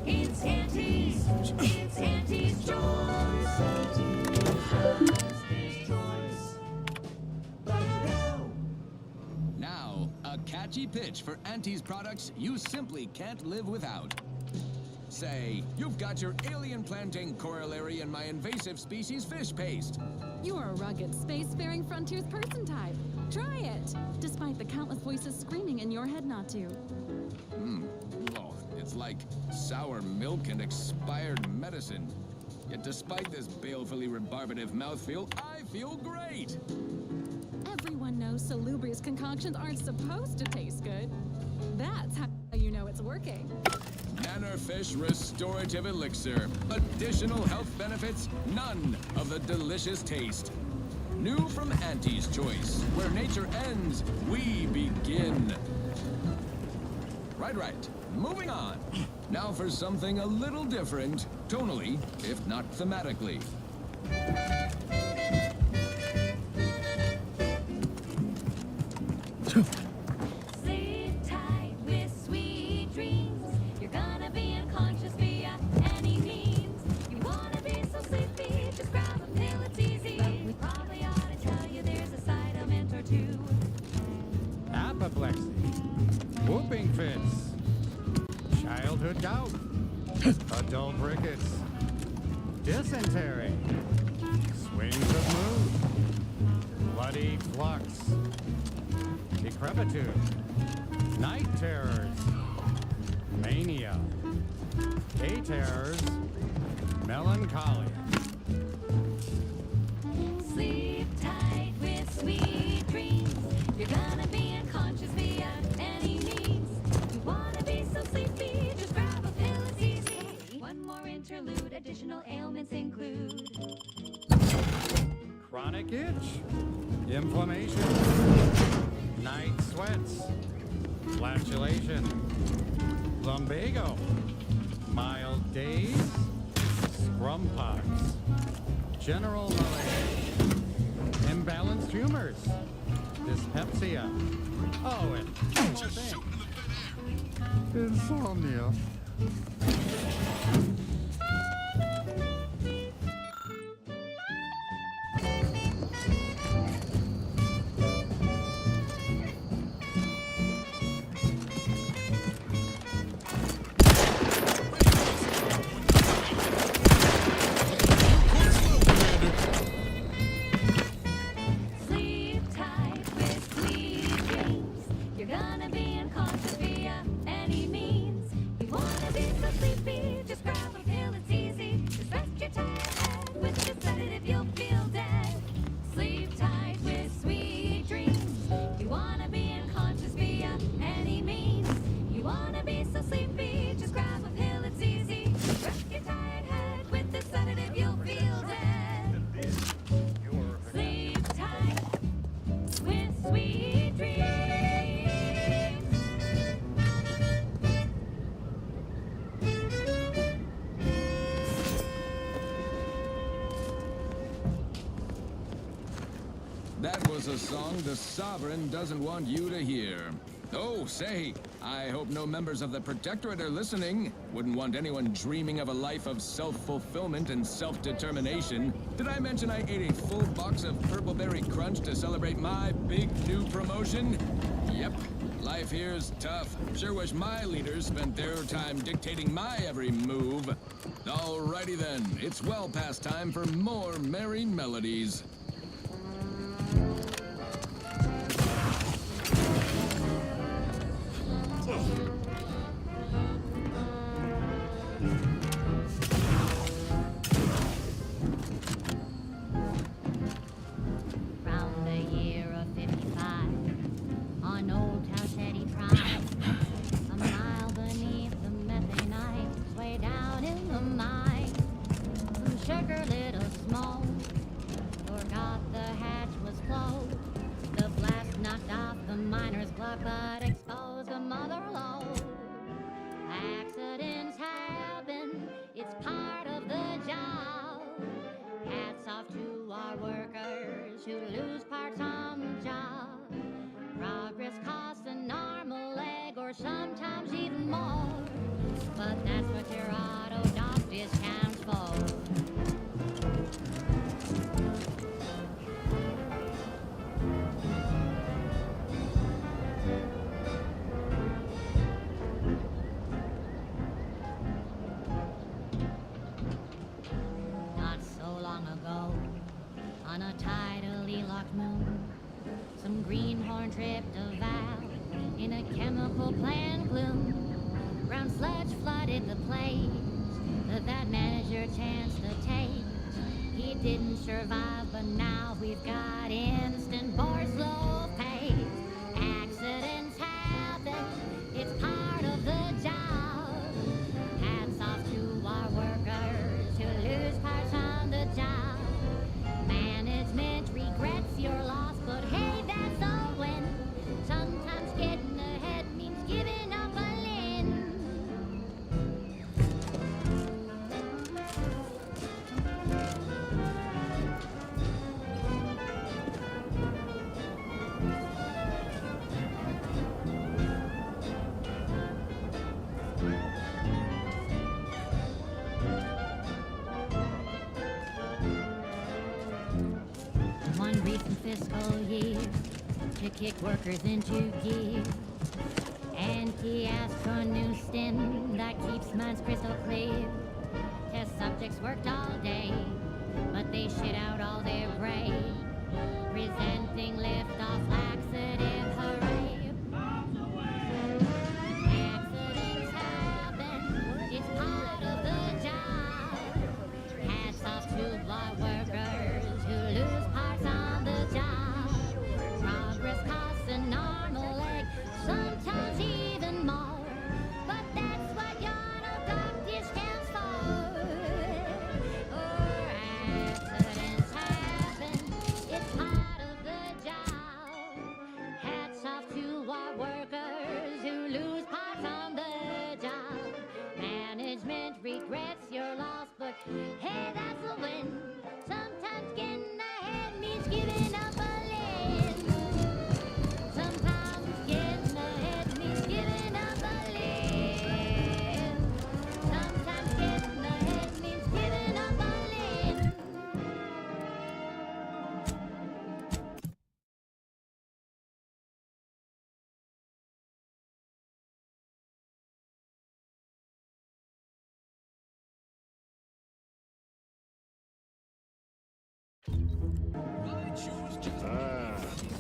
C: It's Auntie's. It's Auntie's choice.
E: Now, a catchy pitch for Auntie's products you simply can't live without. Say, you've got your alien planting corollary in my invasive species fish paste.
O: You're a rugged, spacefaring frontiers person type. Try it, despite the countless voices screaming in your head not to.
E: Oh, it's like sour milk and expired medicine. Yet despite this balefully rebarbative mouthfeel, I feel great.
O: Everyone knows Salubrious concoctions aren't supposed to taste good. That's how you know it's working.
E: Nannerfish Restorative Elixir. Additional health benefits, none of the delicious taste. New from Auntie's Choice. Where nature ends, we begin. Right. Moving on. Now for something a little different, tonally, if not thematically.
C: Sleep tight with sweet dreams. You're gonna be unconscious via any means. You wanna be so sleepy, just grab a pill, it's easy. But we probably ought to tell you there's a side element or two.
A: Apoplexy, whooping fits, childhood gout, adult rickets, dysentery, swings of mood, bloody flux, decrepitude, night terrors, mania, day terrors, melancholia.
C: Sleep tight with sweet dreams. You're gonna be unconscious via any means. You wanna be so sleepy, just grab a pill, it's easy. One more interlude, additional ailments include
A: Chronic itch, inflammation, night sweats, flatulation, lumbago, mild days, scrumpox, general malaise, imbalanced humors, dyspepsia. Oh, and one more thing. Insomnia.
C: Sleep tight with sweet dreams. You're gonna be unconscious via any means. You wanna be so sleepy, just grab a pill, it's easy. Just rest your tired head with the sedative, you'll feel dead. Sleep tight with sweet dreams. You wanna be unconscious via any means. You wanna be so sleepy, just grab a pill, it's easy. Just rest your tired head with the sedative, you'll feel dead. Sleep tight with sweet dreams.
E: That was a song the Sovereign doesn't want you to hear. Oh, say, I hope no members of the Protectorate are listening. Wouldn't want anyone dreaming of a life of self-fulfillment and self-determination. Did I mention I ate a full box of Purple Berry Crunch to celebrate my big new promotion? Yep, life here's tough. Sure wish my leaders spent their time dictating my every move. Alrighty then, it's well past time for more merry melodies.
C: Round the year of 55, on Old Town City Drive, a mile beneath the methane ice, way down in the mine, who shook her little smoke, forgot the hatch was closed. The blast knocked off the miner's block, but exposed the mother lode. Accidents happen, it's part of the job. Hats off to our workers who lose parts on the job. Progress costs an arm, a leg, or sometimes even more. But that's what your auto dock discounts for. Not so long ago, on a tidally locked moon, some greenhorn tripped a valve in a chemical plant gloom. Brown sludge flooded the place that manager chanced to take. He didn't survive, but now we've got instant bar slow pace. Accidents happen, it's part of the job. Hats off to our workers who lose parts on the job. Management regrets your loss, but hey, that's a win. Sometimes getting ahead means giving up a limb. One recent fiscal year to kick workers into gear. Anti-astro new stim that keeps minds crystal clear. Test subjects worked all day, but they shit out all their brain. Resenting liftoff laxative, hooray. Accidents happen, it's part of the job. Hats off to our workers who lose parts on the job. Progress costs an arm, a leg, sometimes even more. But that's what your auto dock discounts for. Accidents happen, it's part of the job.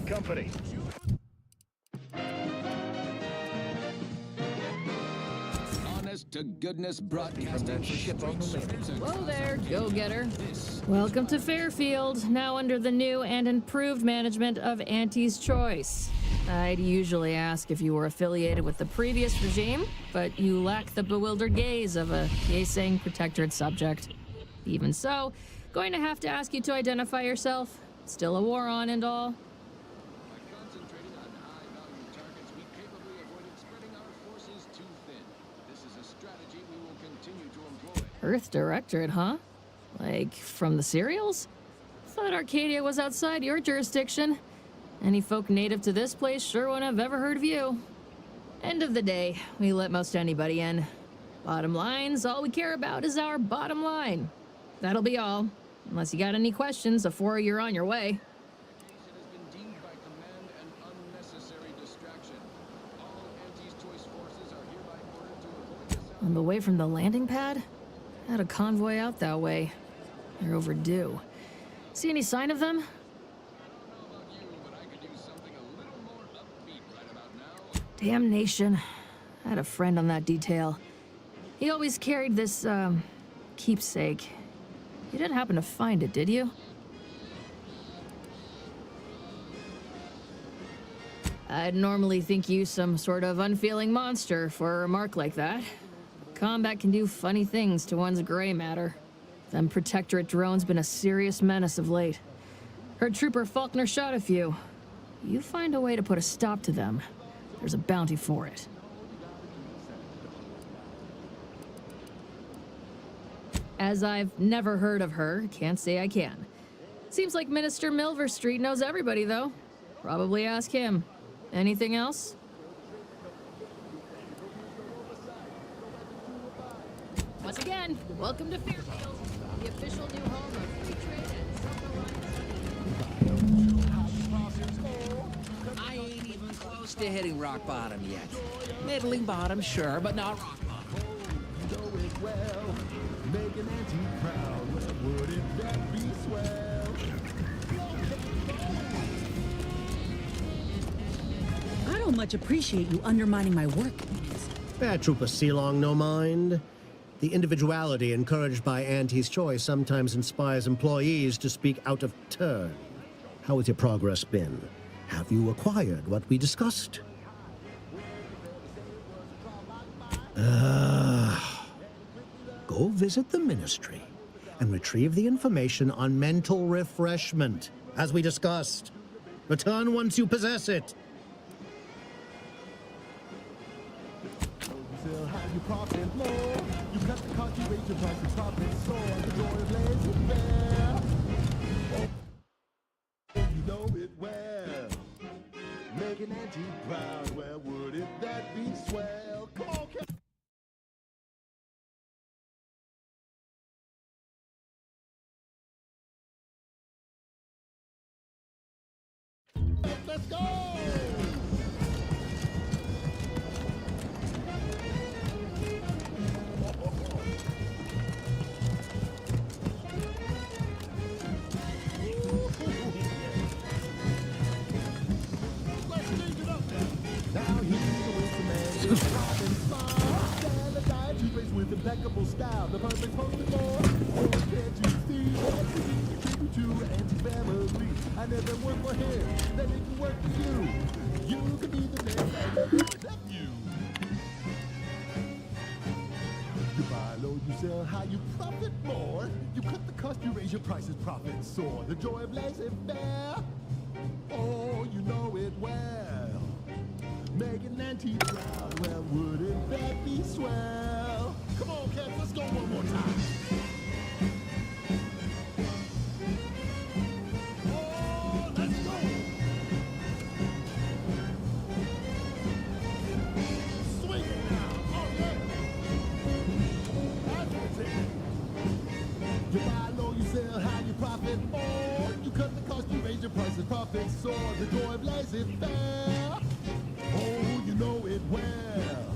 S: Company.
E: Honest to goodness broadcasting.
T: Whoa there, go-getter. Welcome to Fairfield, now under the new and improved management of Auntie's Choice. I'd usually ask if you were affiliated with the previous regime, but you lack the bewildered gaze of a Yeseng protectorate subject. Even so, going to have to ask you to identify yourself. Still a war on and all. Earth Directorate, huh? Like, from the serials? Thought Arcadia was outside your jurisdiction. Any folk native to this place sure wouldn't have ever heard of you. End of the day, we let most anybody in. Bottom line's all we care about is our bottom line. That'll be all. Unless you got any questions before you're on your way. On the way from the landing pad? Had a convoy out that way. They're overdue. See any sign of them? Damnation. I had a friend on that detail. He always carried this, keepsake. You didn't happen to find it, did you? I'd normally think you some sort of unfeeling monster for a remark like that. Combat can do funny things to one's gray matter. Them Protectorate drones been a serious menace of late. Heard Trooper Faulkner shot a few. You find a way to put a stop to them. There's a bounty for it. As I've never heard of her, can't say I can. Seems like Minister Milverstreet knows everybody, though. Probably ask him. Anything else? Once again, welcome to Fairfield, the official new home of free trade and
B: I ain't even close to hitting rock bottom yet. Middling bottom, sure, but not rock bottom.
I: Making Auntie proud, well, wouldn't that be swell?
R: I don't much appreciate you undermining my work.
K: Trooper Sealong, no mind. The individuality encouraged by Auntie's Choice sometimes inspires employees to speak out of turn. How has your progress been? Have you acquired what we discussed? Go visit the Ministry and retrieve the information on mental refreshment, as we discussed. Return once you possess it.
I: Sell high, you profit more. You cut the cost, you raise your price, the profit soar. The joy of lazy fair. Oh, you know it well. Making Auntie proud, well, wouldn't that be swell? Come on, let's go! With impeccable style, the perfect poster boy. Oh, can't you see that he's true to Auntie's family? I never worked for him, that it can work for you. You could be the man that will accept you. You buy low, you sell high, you profit more. You cut the cost, you raise your prices, profits soar. The joy of laissez-faire. Oh, you know it well. Making Auntie proud, well, wouldn't that be swell? Come on, cats, let's go one more time. Oh, let's go. Swing it now. Oh, yeah. That's it. You buy low, you sell high, you profit more. You cut the cost, you raise your prices, profits soar. The joy of laissez-faire. Oh, you know it well.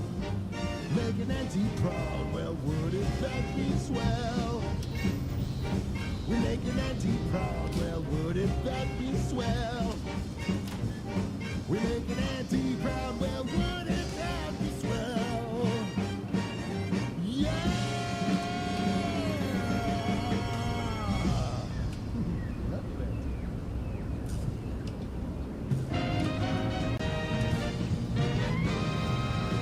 I: Making Auntie proud, well, wouldn't that be swell? We're making Auntie proud, well, that be swell? We make an auntie proud, well, wouldn't that be swell? Yeah!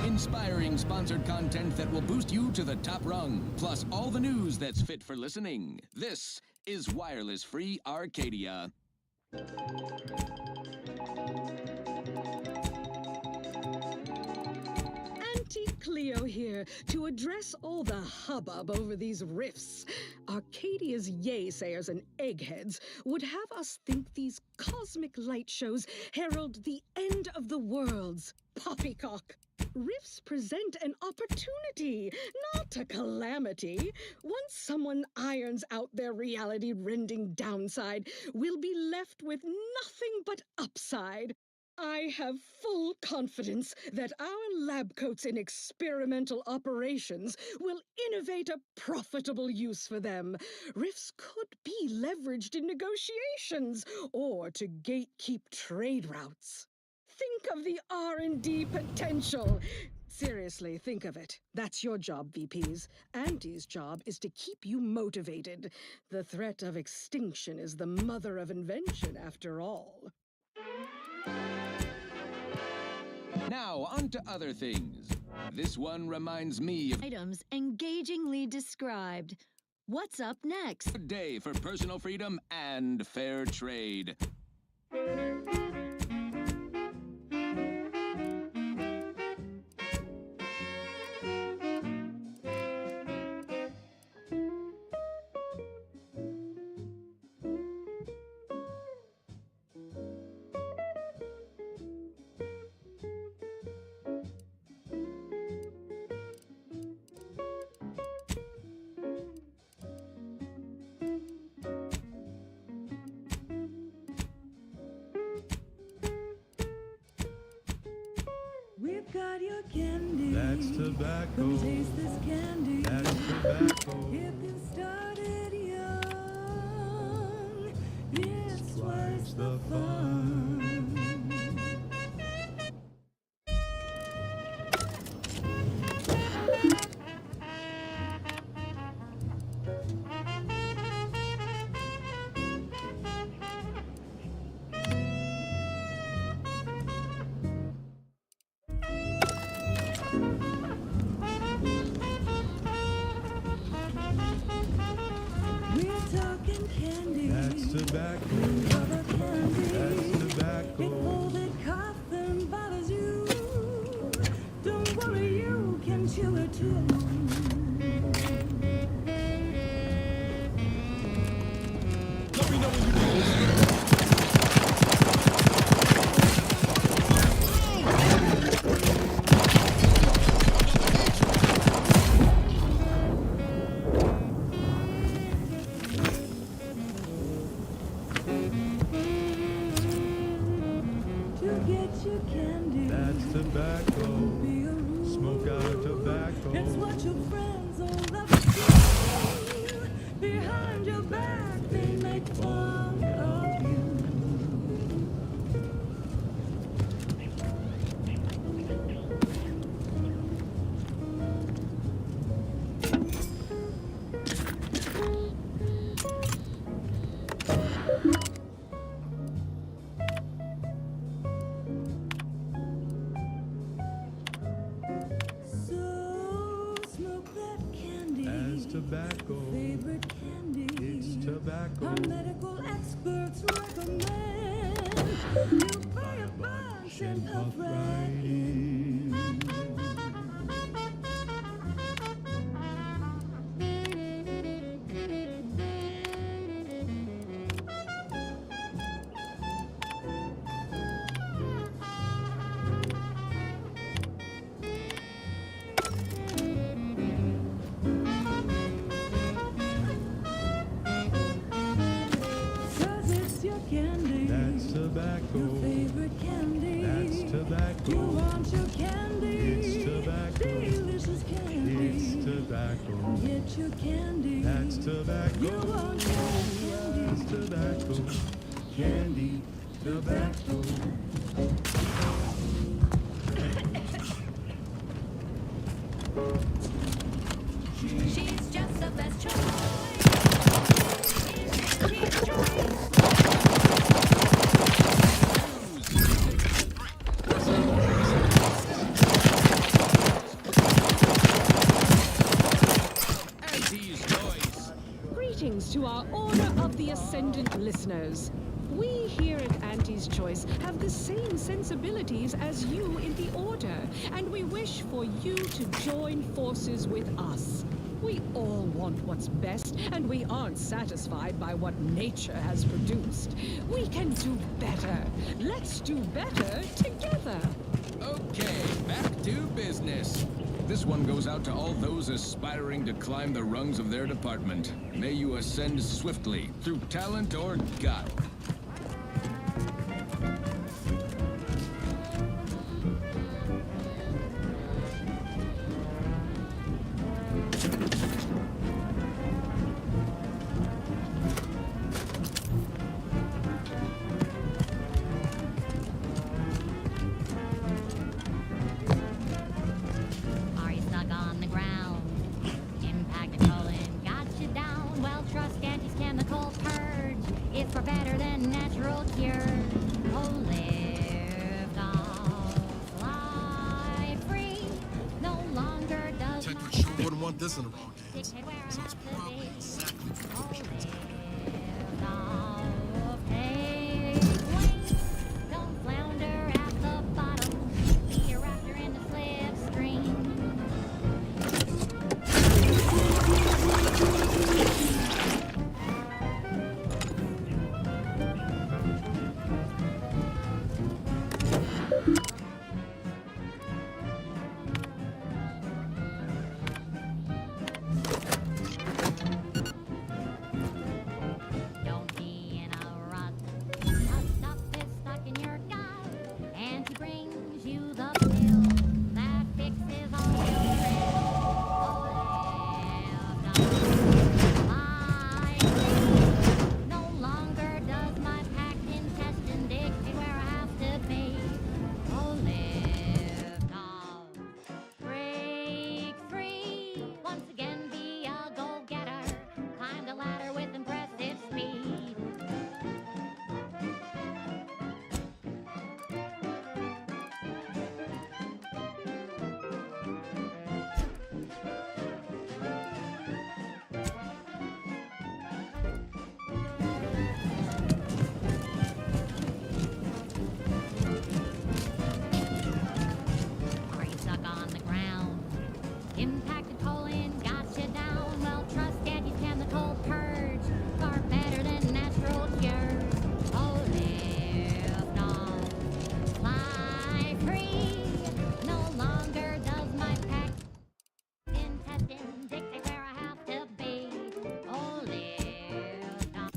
E: Inspiring sponsored content that will boost you to the top rung, plus all the news that's fit for listening. This is Wireless Free Arcadia.
F: Auntie Cleo here to address all the hubbub over these rifts. Arcadia's yaysayers and eggheads would have us think these cosmic light shows herald the end of the worlds. Poppycock. Rifts present an opportunity, not a calamity. Once someone irons out their reality-rending downside, we'll be left with nothing but upside. I have full confidence that our lab coats in experimental operations will innovate a profitable use for them. Rifts could be leveraged in negotiations or to gatekeep trade routes. Think of the R&D potential. Seriously, think of it. That's your job, VPs. Auntie's job is to keep you motivated. The threat of extinction is the mother of invention, after all.
E: Now, on to other things. This one reminds me of
S: items engagingly described. What's up next?
E: a day for personal freedom and fair trade.
D: We've got your candy.
I: That's tobacco.
D: Come taste this candy.
I: That's tobacco.
D: If you started young, it's twice the fun. We're talking candy.
I: That's tobacco.
D: Rubber candy.
I: That's
D: If
I: tobacco.
D: folded coffin bothers you, don't worry, you can chew it too.
I: Let me know when you're ready.
D: To get your candy.
I: That's tobacco.
D: Be a rule.
I: Smoke out tobacco.
D: It's what your friends all love to do. Behind your back, they make fun of you. So smoke that candy.
I: That's tobacco.
D: Favorite candy.
I: It's tobacco.
D: Our medical experts recommend you buy a bunch and puff right in. Cause it's your candy.
I: That's tobacco.
D: Your favorite candy.
I: That's tobacco.
D: You want your candy.
I: It's tobacco.
D: Delicious candy.
I: It's tobacco.
D: Get your candy.
I: That's tobacco.
D: You want your candy.
I: That's tobacco. candy, tobacco.
C: She's just the best choice. She's choice.
F: Greetings to our Order of the Ascendant listeners. We here at Auntie's Choice have the same sensibilities as you in the Order, and we wish for you to join forces with us. We all want what's best, and we aren't satisfied by what nature has produced. We can do better. Let's do better together.
E: Okay, back to business. This one goes out to all those aspiring to climb the rungs of their department. May you ascend swiftly through talent or guile.
C: Are you stuck on the ground? Impacted colon got you down. Well, trust Auntie's chemical purge. It's far better than natural cure. Oh, live off, fly free. No longer does
M: Tech
C: my
M: for sure wouldn't want this in the wrong hands.
C: dictate where I
M: So it's
C: have to
M: probably
C: be.
M: exactly what
C: Oh,
M: the insurance
C: live off, take wing. Don't flounder at the bottom. You're after in the slipstream. Don't be in a rut. Stuff is stuck in your gut, and he brings you the pill that fixes all your no longer does my packed intestine dictate where I have to be. Oh, lift off, break free. Once again, be a go-getter. Climb the ladder with impressive speed. Are you stuck on the ground? Impacted colon got you down. Well, trust Auntie's chemical purge. Far better than natural cure. Oh, lift off, fly free. No longer does my packed intestine dictate where I have to be. Oh, lift off.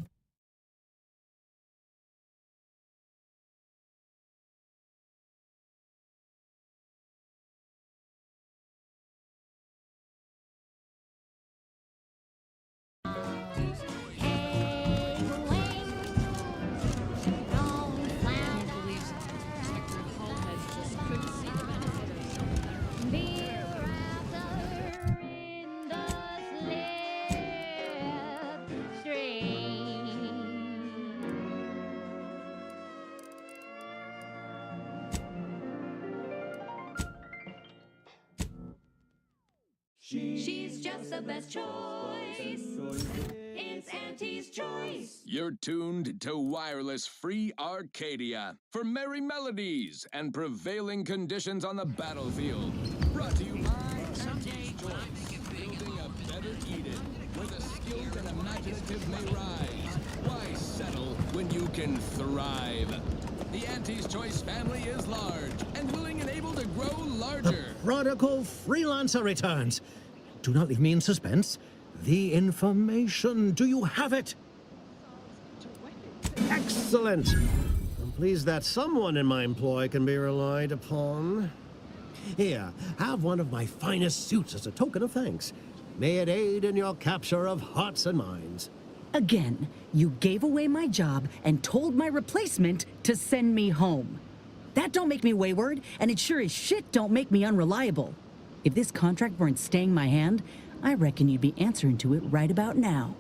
C: She's just the best choice. It's Auntie's Choice.
E: You're tuned to Wireless Free Arcadia for merry melodies and prevailing conditions on the battlefield. Brought to you by Auntie's Choice, building a better Eden where the skilled and imaginative may rise. Why settle when you can thrive? The Auntie's Choice family is large and willing and able to grow larger.
K: Prodigal Freelancer returns. Do not leave me in suspense. The information. Do you have it? Excellent. I'm pleased that someone in my employ can be relied upon. Here, have one of my finest suits as a token of thanks. May it aid in your capture of hearts and minds.
R: Again, you gave away my job and told my replacement to send me home. That don't make me wayward, and it sure as shit don't make me unreliable. If this contract weren't staying my hand, I reckon you'd be answering to it right about now.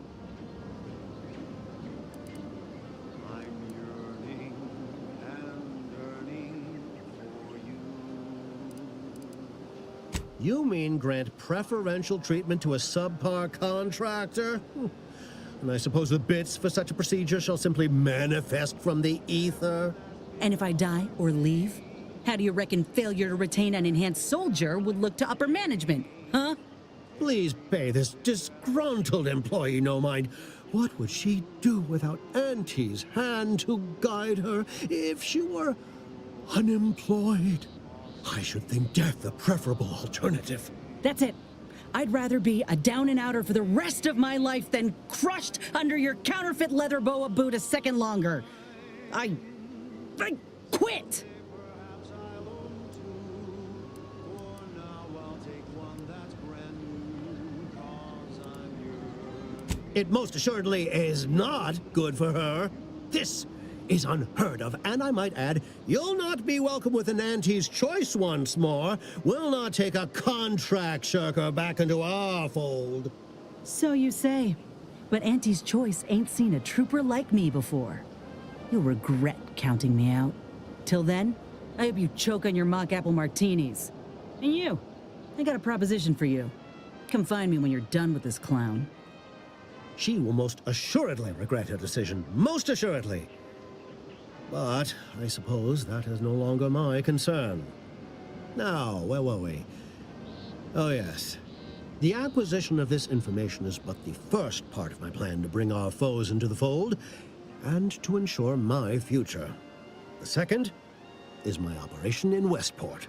K: You mean grant preferential treatment to a subpar contractor? And I suppose the bits for such a procedure shall simply manifest from the ether?
R: And if I die or leave, how do you reckon failure to retain an enhanced soldier would look to upper management, huh?
K: Please pay this disgruntled employee no mind. What would she do without Auntie's hand to guide her if she were unemployed? I should think death the preferable alternative.
R: That's it. I'd rather be a down-and-outer for the rest of my life than crushed under your counterfeit leather boa boot a second longer. I quit!
K: It most assuredly is not good for her. This is unheard of, and I might add, you'll not be welcome with an Auntie's choice once more. We'll not take a contract shirker back into our fold.
R: So you say. But Auntie's choice ain't seen a trooper like me before. You'll regret counting me out. Till then, I hope you choke on your mock apple martinis. And you, I got a proposition for you. Come find me when you're done with this clown.
K: She will most assuredly regret her decision. Most assuredly. But I suppose that is no longer my concern. Now, where were we? Oh, yes. The acquisition of this information is but the first part of my plan to bring our foes into the fold and to ensure my future. The second is my operation in Westport.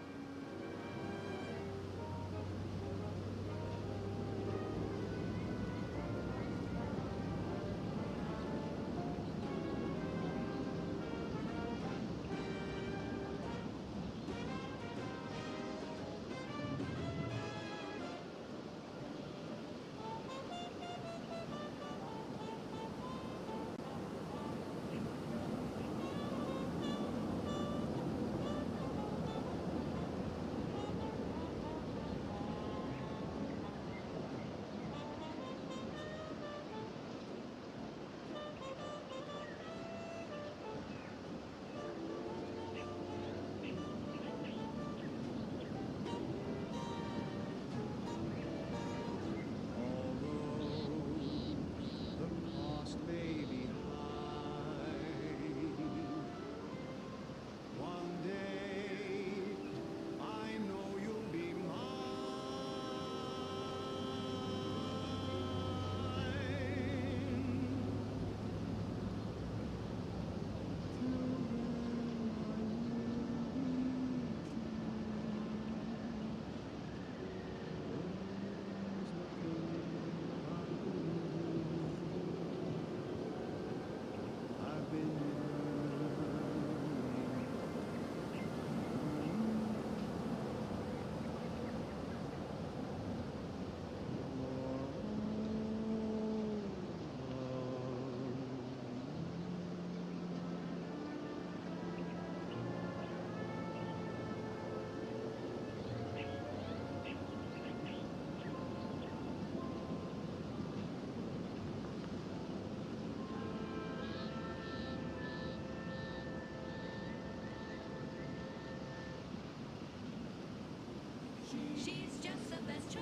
C: She's just the best choice.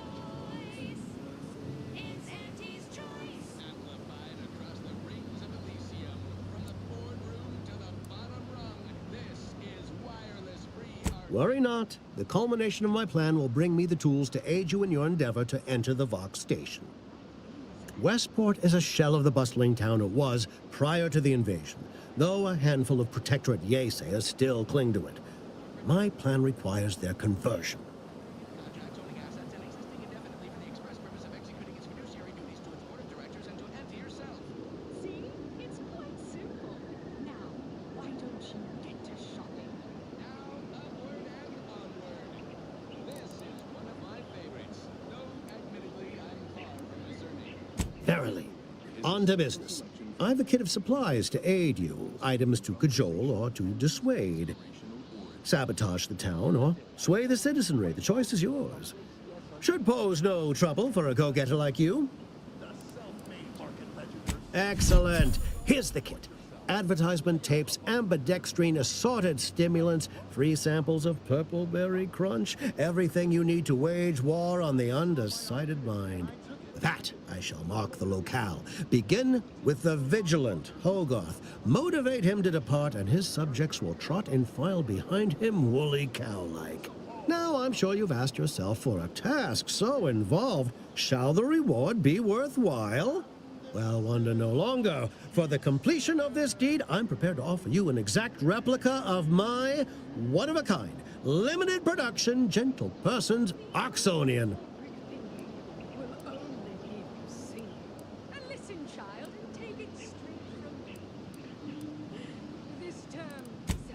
C: It's Auntie's choice.
E: Amplified across the rings of Elysium, from the boardroom to the bottom rung, this is wireless free art.
K: Worry not. The culmination of my plan will bring me the tools to aid you in your endeavor to enter the Vox station. Westport is a shell of the bustling town it was prior to the invasion, though a handful of Protectorate Yesayers still cling to it. My plan requires their conversion.
D: See? It's quite simple. Now, why don't you get to shopping?
E: Upward and onward. This is one of my favorites, though admittedly I'm far from discerning.
K: Verily, On to business. I've a kit of supplies to aid you, items to cajole or to dissuade. Sabotage the town or sway the citizenry. The choice is yours. Should pose no trouble for a go-getter like you. Excellent. Here's the kit. Advertisement tapes, ambidextrine, assorted stimulants, free samples of Purple Berry Crunch, everything you need to wage war on the undecided mind. With that, I shall mark the locale. Begin with the vigilant Hogarth. Motivate him to depart, and his subjects will trot in file behind him, woolly cow-like. Now, I'm sure you've asked yourself, for a task so involved, shall the reward be worthwhile? Well, wonder no longer. For the completion of this deed, I'm prepared to offer you an exact replica of my one-of-a-kind, limited production, gentle person's Oxonian.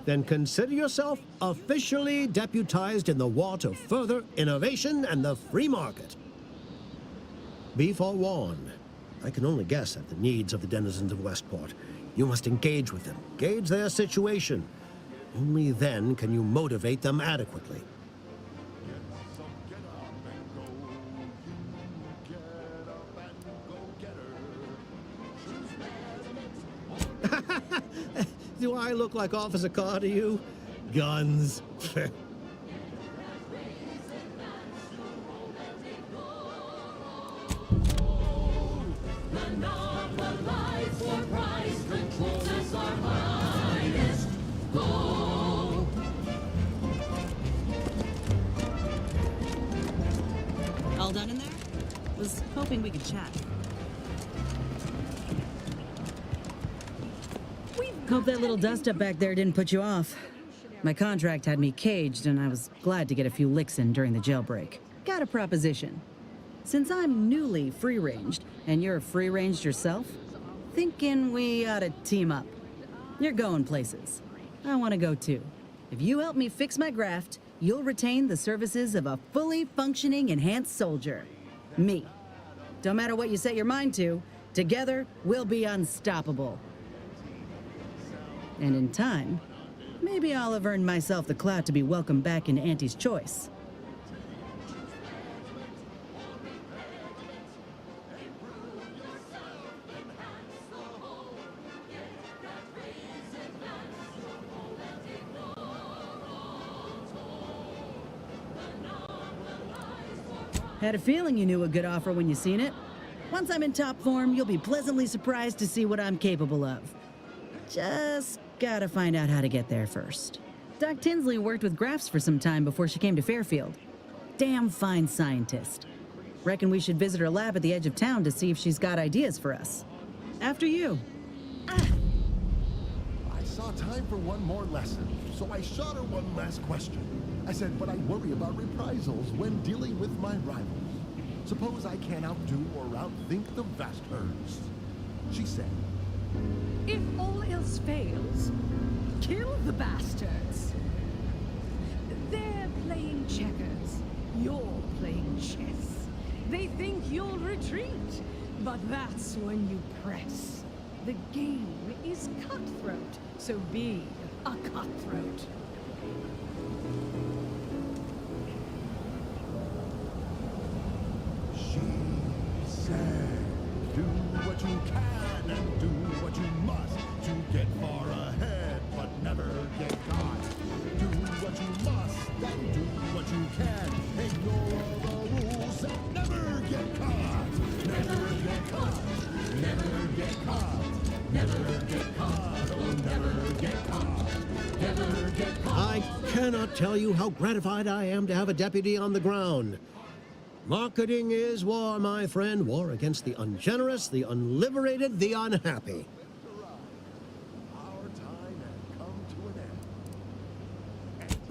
K: Then consider yourself officially deputized in the war to further innovation and the free market. Be forewarned. I can only guess at the needs of the denizens of Westport. You must engage with them, gauge their situation. Only then can you motivate them adequately. Do I look like Officer Carr to you? Guns.
R: All done in there? Was hoping we could chat. Hope that little dust-up back there didn't put you off. My contract had me caged, and I was glad to get a few licks in during the jailbreak. Got a proposition. Since I'm newly free-ranged, and you're free-ranged yourself, thinking we ought to team up. You're going places. I want to go too. If you help me fix my graft, you'll retain the services of a fully functioning enhanced soldier. Me. Don't matter what you set your mind to, together we'll be unstoppable. And in time, maybe I'll have earned myself the clout to be welcomed back into Auntie's Choice. Had a feeling you knew a good offer when you seen it. Once I'm in top form, you'll be pleasantly surprised to see what I'm capable of. Just gotta find out how to get there first. Doc Tinsley worked with Grafts for some time before she came to Fairfield. Damn fine scientist. Reckon we should visit her lab at the edge of town to see if she's got ideas for us. After you.
U: I saw time for one more lesson, so I shot her one last question. I said, but I worry about reprisals when dealing with my rivals. Suppose I can't outdo or outthink the vast herds. She said,
F: If all else fails, kill the bastards. They're playing checkers. You're playing chess. They think you'll retreat, but that's when you press. The game is cutthroat, so be a cutthroat.
U: she said, do what you can and do what you must to get far ahead, but never get caught. Do what you must and do what you can. Ignore all the rules and never get caught. Never get caught. Never get caught. Never get caught. Oh, never get caught. Never get caught.
K: I cannot tell you how gratified I am to have a deputy on the ground. Marketing is war, my friend. War against the ungenerous, the unliberated, the unhappy.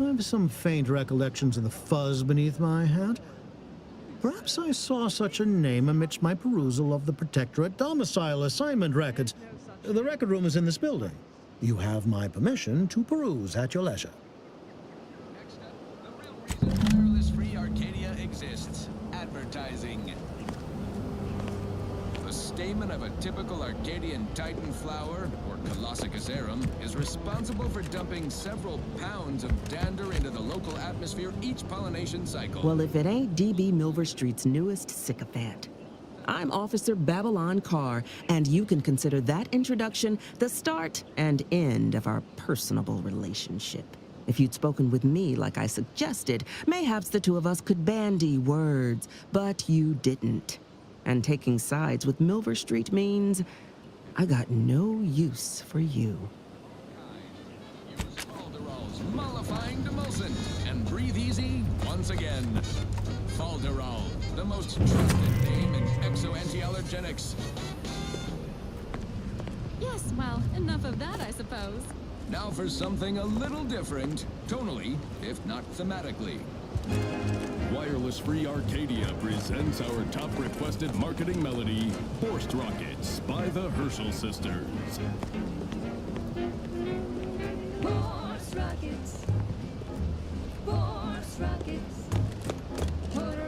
K: I have some faint recollections of the fuzz beneath my hat. Perhaps I saw such a name amidst my perusal of the Protectorate domicile assignment records. The record room is in this building. You have my permission to peruse at your leisure.
E: Wireless Free Arcadia exists. Advertising. The stamen of a typical Arcadian Titan flower, or Colossicus arum, is responsible for dumping several pounds of dander into the local atmosphere each pollination cycle.
L: Well, if it ain't D.B. Milver Street's newest sycophant. I'm Officer Babylon Carr, and you can consider that introduction the start and end of our personable relationship. If you'd spoken with me like I suggested, mayhaps the two of us could bandy words, but you didn't. And taking sides with Milver Street means I got no use for you.
E: Use Falderall's mollifying demulcent and breathe easy once again. Falderall, the most trusted name in exo-anti-allergenics.
O: Yes, well, enough of that, I suppose.
E: Now for something a little different, tonally, if not thematically.
J: Wireless Free Arcadia presents our top requested marketing melody, Forced Rockets by the Herschel Sisters.
C: Force rockets. Force rockets.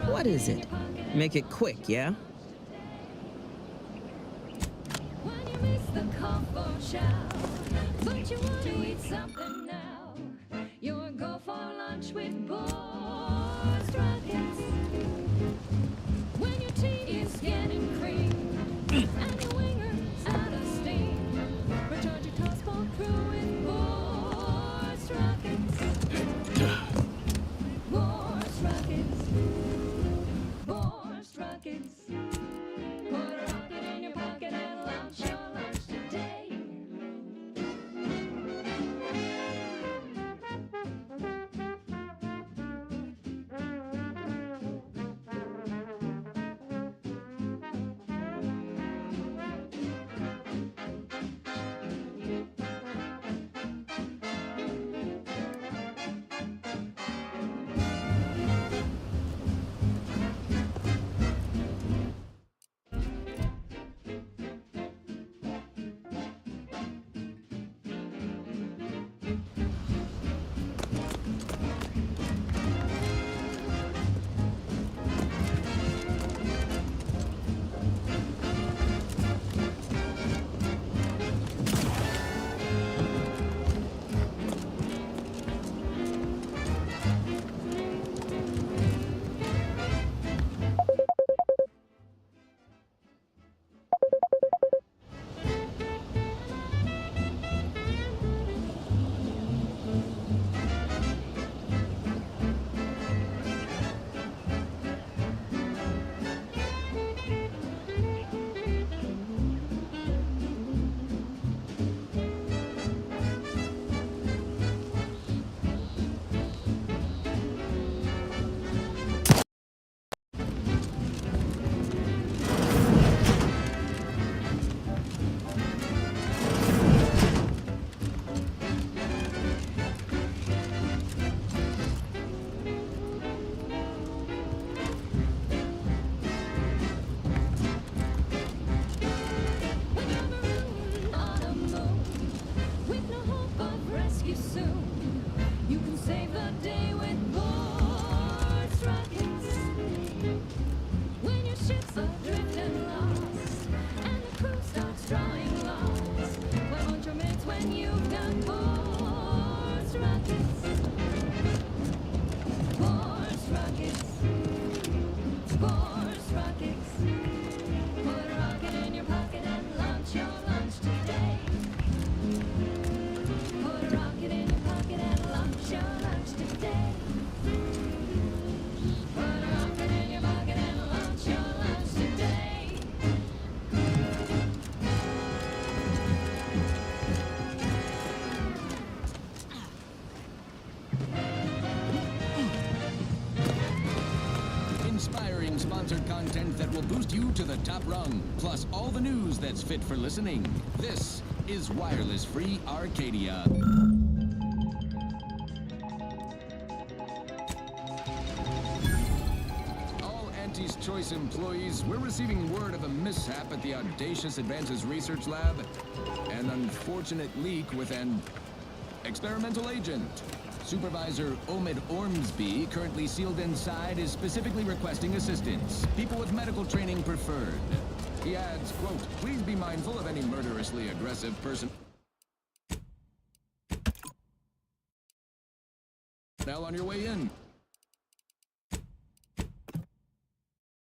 L: What is it? Make it quick, yeah?
C: When you miss the call for chow, but you want to eat something now, you'll go for lunch with Force rockets. When your tea is getting cream and your winger's out of steam, recharge your passport crew with Force rockets. Force rockets. Force rockets. Put a rocket in your pocket and launch your lunch today.
E: Sponsored content that will boost you to the top rung, plus all the news that's fit for listening. This is Wireless Free Arcadia. All Auntie's Choice employees, we're receiving word of a mishap at the Audacious Advances Research Lab. An unfortunate leak with an experimental agent. Supervisor Omid Ormsby, currently sealed inside, is specifically requesting assistance. People with medical training preferred. He adds, quote, "Please be mindful of any murderously aggressive person." Now on your way in.